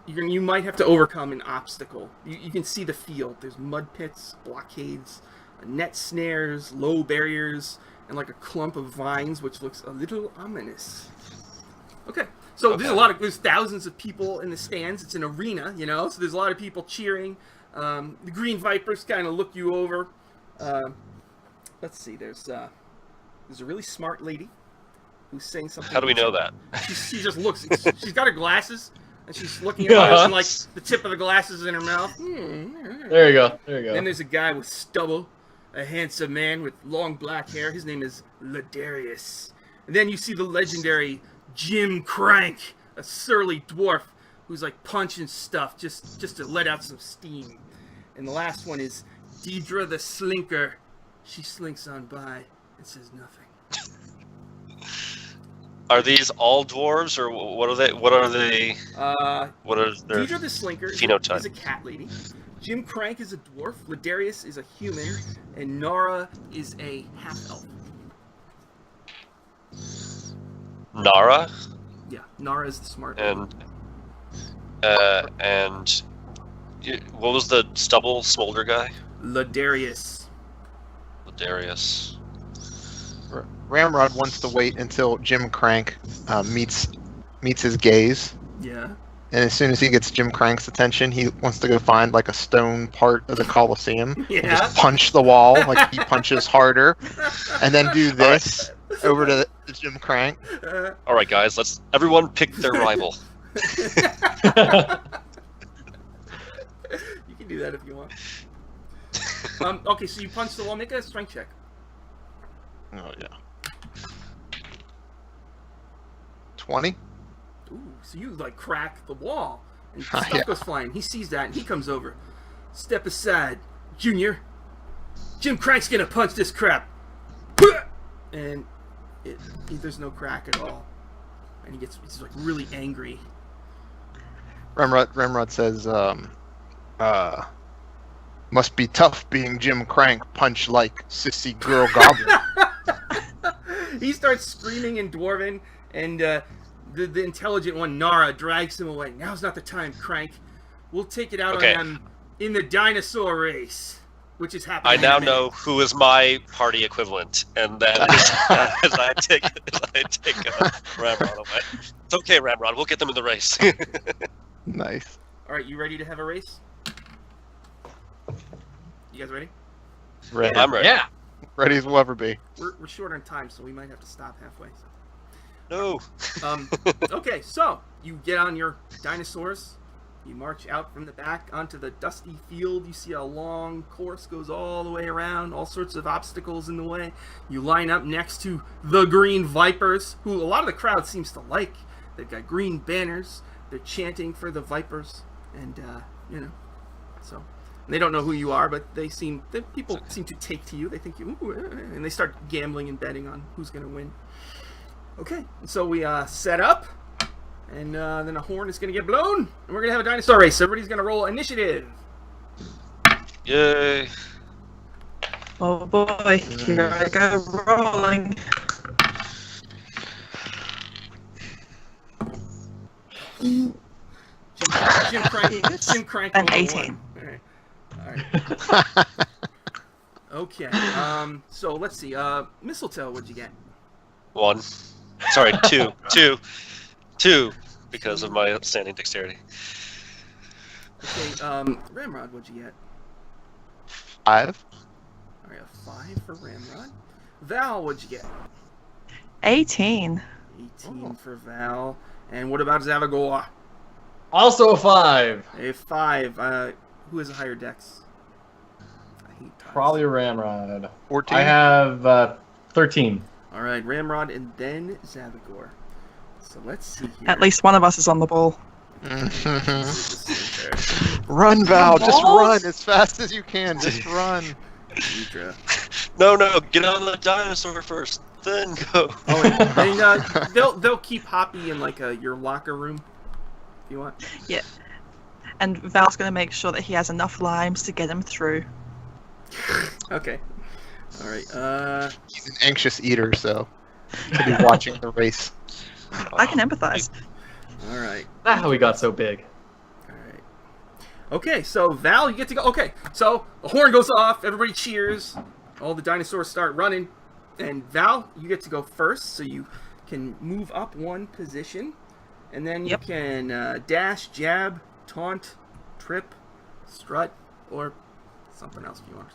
you might have to overcome an obstacle. You can see the field. There's mud pits, blockades, net snares, low barriers, and like a clump of vines, which looks a little ominous. Okay, so there's thousands of people in the stands. It's an arena, so there's a lot of people cheering. The Green Vipers kind of look you over. Let's see, there's a really smart lady who's saying something. How do we know that? She just looks. She's got her glasses. And she's looking at us, and like the tip of the glasses in her mouth. There you go. Then there's a guy with stubble, a handsome man with long black hair. His name is Ladarius. And then you see the legendary Jim Crank, a surly dwarf who's like punching stuff just to let out some steam. And the last one is Deidre the Slinker. She slinks on by and says nothing. Are these all dwarves, or what are they? What are they? What are their Deidre the Slinker phenotype? is a cat lady. Jim Crank is a dwarf. Ladarius is a human, and Nara is a half-elf. Nara? Yeah, Nara is the smart And what was the stubble smolder guy? Ladarius. Ladarius. Ramrod wants to wait until Jim Crank meets his gaze. Yeah. And as soon as he gets Jim Crank's attention, he wants to go find like a stone part of the Colosseum. Yeah. And just punch the wall, like he punches harder. And then do this over to Jim Crank. All right, guys, let's everyone pick their rival. You can do that if you want. Okay, so you punch the wall. Make a strength check. Oh yeah. 20? Ooh, so you like crack the wall and Oh, stuff yeah. goes flying. He sees that and he comes over. Step aside, Junior. Jim Crank's gonna punch this crap. And there's no crack at all. And he's like really angry. Ramrod says, must be tough being Jim Crank, punch like sissy girl goblin. He starts screaming in Dwarven, and the intelligent one, Nara, drags him away. Now's not the time, Crank. We'll take it out on them in the dinosaur race. which is happening. I now know who is my party equivalent, and that is as I take Ramrod away. It's okay, Ramrod. We'll get them in the race. Nice. All right, you ready to have a race? You guys ready? Ready. I'm ready. Yeah. Ready as we'll ever be. We're short on time, so we might have to stop halfway. No. Okay, so you get on your dinosaurs. You march out from the back onto the dusty field. You see a long course goes all the way around, all sorts of obstacles in the way. You line up next to the Green Vipers, who a lot of the crowd seems to like. They've got green banners. They're chanting for the Vipers, and so they don't know who you are, but people seem to take to you. They think you, and they start gambling and betting on who's going to win. Okay, so we set up. And then a horn is going to get blown, and we're going to have a dinosaur race. So everybody's going to roll initiative. Yay. Oh boy, here I go rolling. Jim Crank. An 18. All right. Okay. So let's see. Mistletoe, what'd you get? 1. Sorry, 2. 2, because of my outstanding dexterity. Okay. Ramrod, what'd you get? 5. All right, a 5 for Ramrod. Val, what'd you get? 18. 18 for Val. And what about Zavagor? Also a 5. A 5. Who has a higher dex? I hate ties. Probably a Ramrod. 14. I have 13. All right, Ramrod and then Zavagor. So let's see here. At least one of us is on the ball. Run, Val. Just Balls? run as fast as you can. Just run. Deidre. No, get on the dinosaur first, then go. Oh, and they'll keep Hoppy in like your locker room, if you want. Yeah. And Val's going to make sure that he has enough limes to get him through. Okay. All right. He's an anxious eater, so he'll be watching the race. I can empathize. All right. That's how we got so big. All right. Okay, so Val, you get to go. Okay, so the horn goes off. Everybody cheers. All the dinosaurs start running, and Val, you get to go first. So you can move up one position, and then you can dash, jab, taunt, trip, strut, or something else if you want.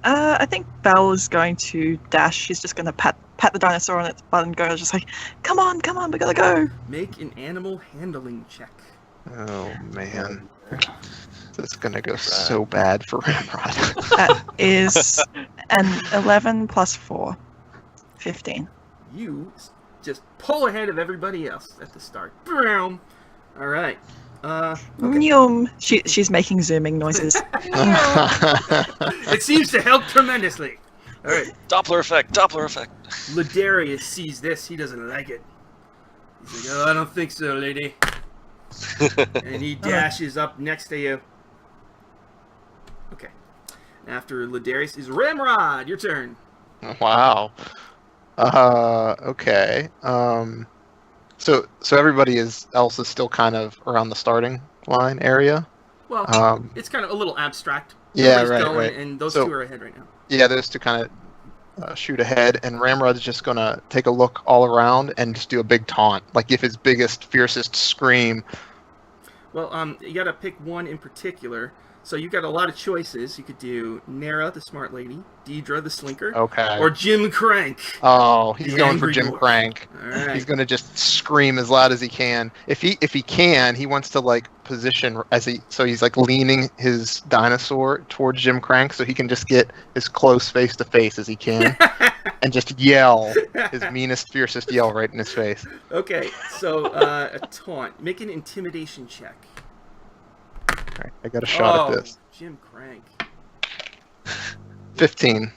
I think Val is going to dash. She's just going to pat the dinosaur on its butt and go, just like, come on, we gotta go. Make an animal handling check. Oh, man. This is going to go so bad for Ramrod. That is an 11 plus 4. 15. You just pull ahead of everybody else at the start. Boom. All right. Okay. Nyum. She's making zooming noises. It seems to help tremendously. All right. Doppler effect. Ladarius sees this. He doesn't like it. He's like, "Oh, I don't think so, lady." And he dashes up next to you. Okay. After Ladarius is Ramrod. Your turn. Wow. Okay. So everybody else is still kind of around the starting line area. Well, it's kind of a little abstract. Yeah, Everybody's right, going, right. And those So- two are ahead right now. Yeah, those two kind of shoot ahead, and Ramrod's just gonna take a look all around and just do a big taunt, like give his biggest, fiercest scream. Well, you got to pick one in particular. So you've got a lot of choices. You could do Nara, the smart lady, Deidre, the slinker, Okay. or Jim Crank. Oh, he's The going for angry Jim dwarf. Crank. All right. He's gonna just scream as loud as he can. If he can, he wants to like position so he's like leaning his dinosaur towards Jim Crank so he can just get as close face to face as he can and just yell his meanest, fiercest yell right in his face. Okay, so a taunt. Make an intimidation check. All right, I got a shot at this. Jim Crank. 15.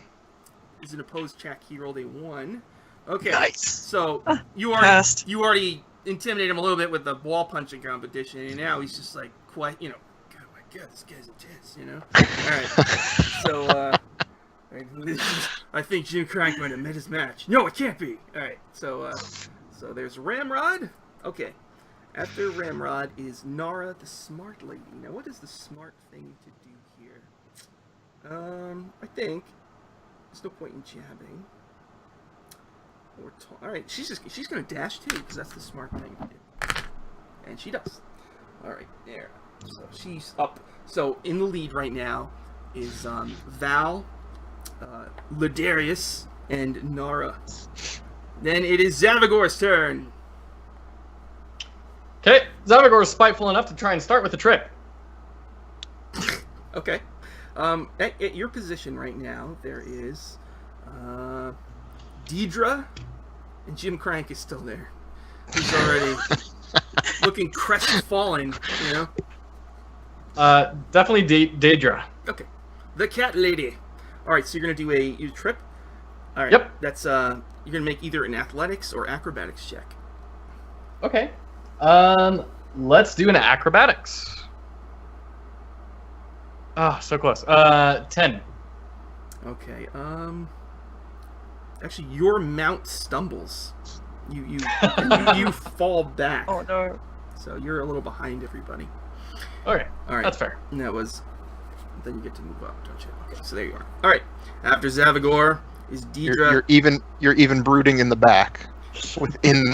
Is an opposed check. He rolled a 1. Okay. Nice. So you Cursed. already intimidated him a little bit with the wall punching competition, and now he's just like quite, God, my God, this guy's intense, All right. So I think Jim Crank might have met his match. No, it can't be. All right. So there's Ramrod. Okay. After Ramrod is Nara, the smart lady. Now, what is the smart thing to do here? I think there's no point in jabbing. All right, she's gonna dash too because that's the smart thing to do, and she does. All right, there. So she's up. So in the lead right now is Val, Ladarius, and Nara. Then it is Zavagor's turn. Okay, Zavagor is spiteful enough to try and start with the trick. Okay. At your position right now, there is Deidre, and Jim Crank is still there. He's already looking crestfallen, you know? Definitely Deidre. Okay. The cat lady. All right, so you're going to do a trip? All right. Yep. That's, you're going to make either an athletics or acrobatics check. Okay. Let's do an acrobatics. Ah, so close. 10. Okay. Actually, your mount stumbles. You fall back. Oh no. So you're a little behind everybody. Okay, All right. that's fair. And that was. Then you get to move up, don't you? Okay, so there you are. All right. After Zavagor is Deidre. You're even brooding in the back, within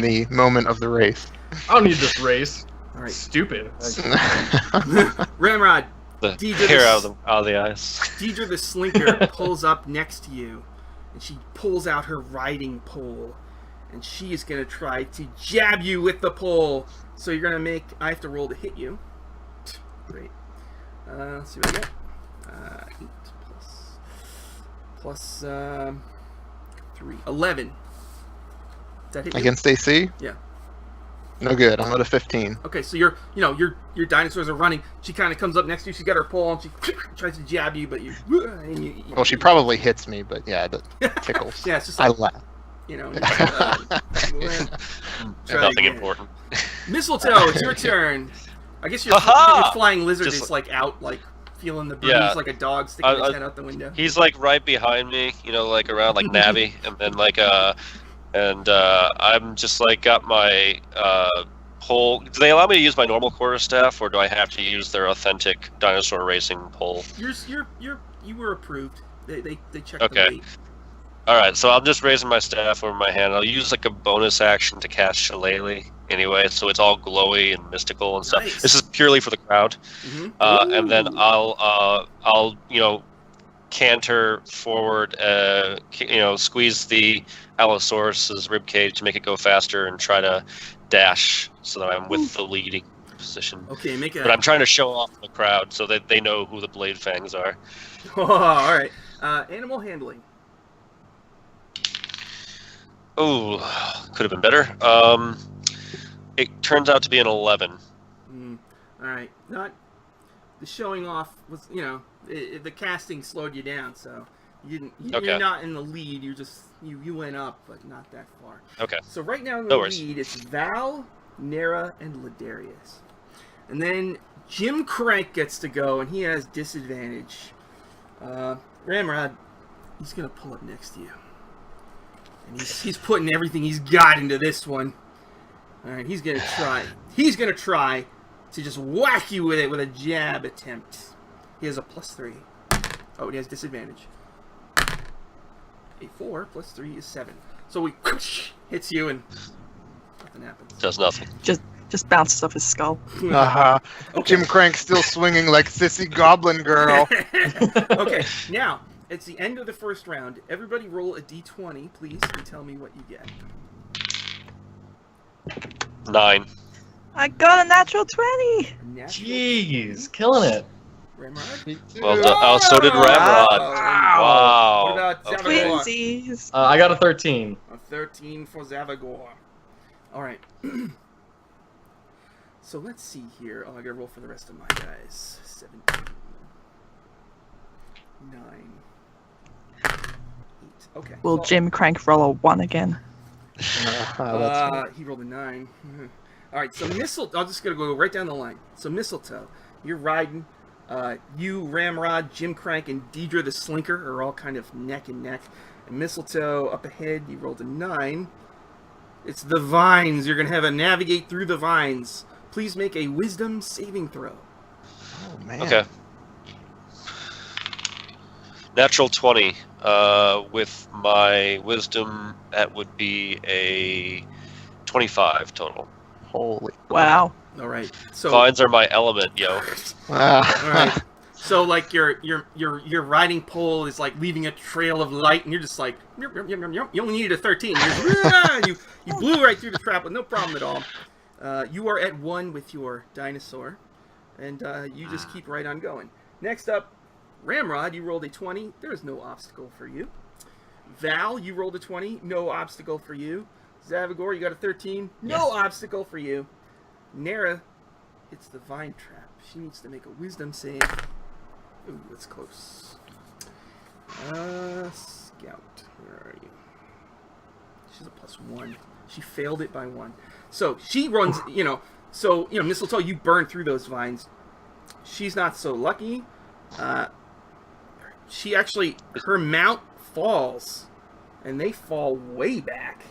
the moment of the race. I don't need this race. All right. Stupid. Ramrod. The Deidre hair the- out of the eyes. Deidre the Slinker pulls up next to you, and she pulls out her riding pole, and she is going to try to jab you with the pole. So you're going to make. I have to roll to hit you. Great. Let's see what I get. 8 plus 3. 11. Does that hit you? Against AC? Yeah. No good. I'm at a 15. Okay, so your dinosaurs are running. She kind of comes up next to you. She's got her pole and she tries to jab you, but you. Well, she probably hits me, but yeah, that tickles. Yeah, it's just I like laugh. Try Nothing again. important. Mistletoe, it's your turn. I guess your flying lizard Just is like out, like feeling the breeze, Yeah. like a dog sticking his head out the window. He's like right behind me, like around like Navi, and then like I'm just like got my pole. Do they allow me to use my normal quarterstaff, or do I have to use their authentic dinosaur racing pole? You were approved. They checked Okay. the weight. All right, so I'm just raising my staff over my hand. I'll use like a bonus action to cast Shillelagh anyway, so it's all glowy and mystical and stuff. Nice. This is purely for the crowd, and then I'll canter forward, squeeze the Allosaurus's ribcage to make it go faster, and try to dash so that I'm with the leading position. Okay, make a. But I'm trying to show off the crowd so that they know who the Blade Fangs are. Oh, all right. Animal handling. Oh, could have been better. It turns out to be an 11. All right. Not the showing off was, the casting slowed you down, so you didn't. You're Okay. not in the lead. You're just you went up, but not that far. Okay. So right now in the No worries. lead, it's Val, Nara, and Ladarius, and then Jim Crank gets to go, and he has disadvantage. Ramrod, he's gonna pull up next to you, and he's putting everything he's got into this one. All right, he's gonna try. He's gonna try to just whack you with it with a jab attempt. He has a +3. Oh, and he has disadvantage. A 4 + 3 is 7. So he hits you and nothing happens. Does nothing. Just bounces off his skull. Uh-huh. Jim Crank's still swinging like sissy goblin girl. Okay, now it's the end of the first round. Everybody roll a d20, please, and tell me what you get. 9. I got a natural 20. Natural Jeez, killing it. Ramrod? Well done. Oh, so did Ramrod. Wow. What Wow. about Okay. Zavagor? Twinsies. I got a 13. A 13 for Zavagor. All right. So let's see here. Oh, I gotta roll for the rest of my guys. 17. 9. 8. Okay. Will well, Jim Crank roll a 1 again? He rolled a 9. All right, so Mistletoe. I'm just gonna go right down the line. So Mistletoe, you're riding. You, Ramrod, Jim Crank, and Deidre the Slinker are all kind of neck and neck. And Mistletoe up ahead, you rolled a 9. It's the vines. You're gonna have to navigate through the vines. Please make a Wisdom saving throw. Oh man. Okay. Natural 20. With my wisdom, that would be a 25 total. Holy. Wow. All right. So Vines are my element, yo. Ah. all right. So like your riding pole is like leaving a trail of light, and you're just like you only needed a 13. You blew right through the trap with no problem at all. You are at 1 with your dinosaur, and you just keep right on going. Next up, Ramrod, you rolled a 20. There is no obstacle for you. Val, you rolled a 20. No obstacle for you. Zavagor, you got a 13. No obstacle for you. Nara hits the vine trap. She needs to make a wisdom save. Ooh, that's close. Scout, where are you? She's a +1. She failed it by 1. So she runs, Mistletoe, you burn through those vines. She's not so lucky. She actually, her mount falls, and they fall way back.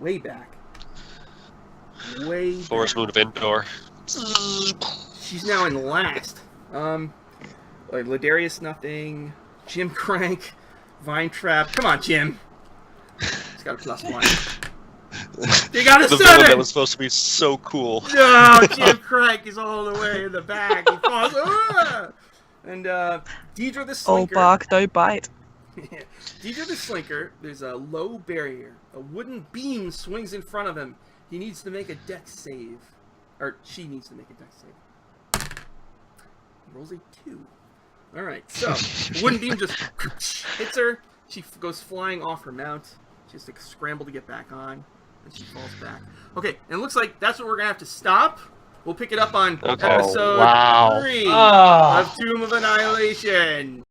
Way back. Way Forest back. Moon of Indoor. She's now in last. Ladarius, nothing. Jim Crank, Vine Trap. Come on, Jim. He's got a +1. They got a The 7! villain that was supposed to be so cool. No, Jim Crank is all the way in the back. He falls. And Deidre the Oh, Slinker. bark, don't bite. Deidre the Slinker, there's a low barrier. A wooden beam swings in front of him. He needs to make a dex save. Or she needs to make a dex save. He rolls a 2. Alright, so the wooden beam just hits her. She goes flying off her mount. She has to scramble to get back on. And she falls back. Okay, and it looks like that's what we're going to have to stop. We'll pick it up on Okay. episode wow. 3 Ah. of Tomb of Annihilation.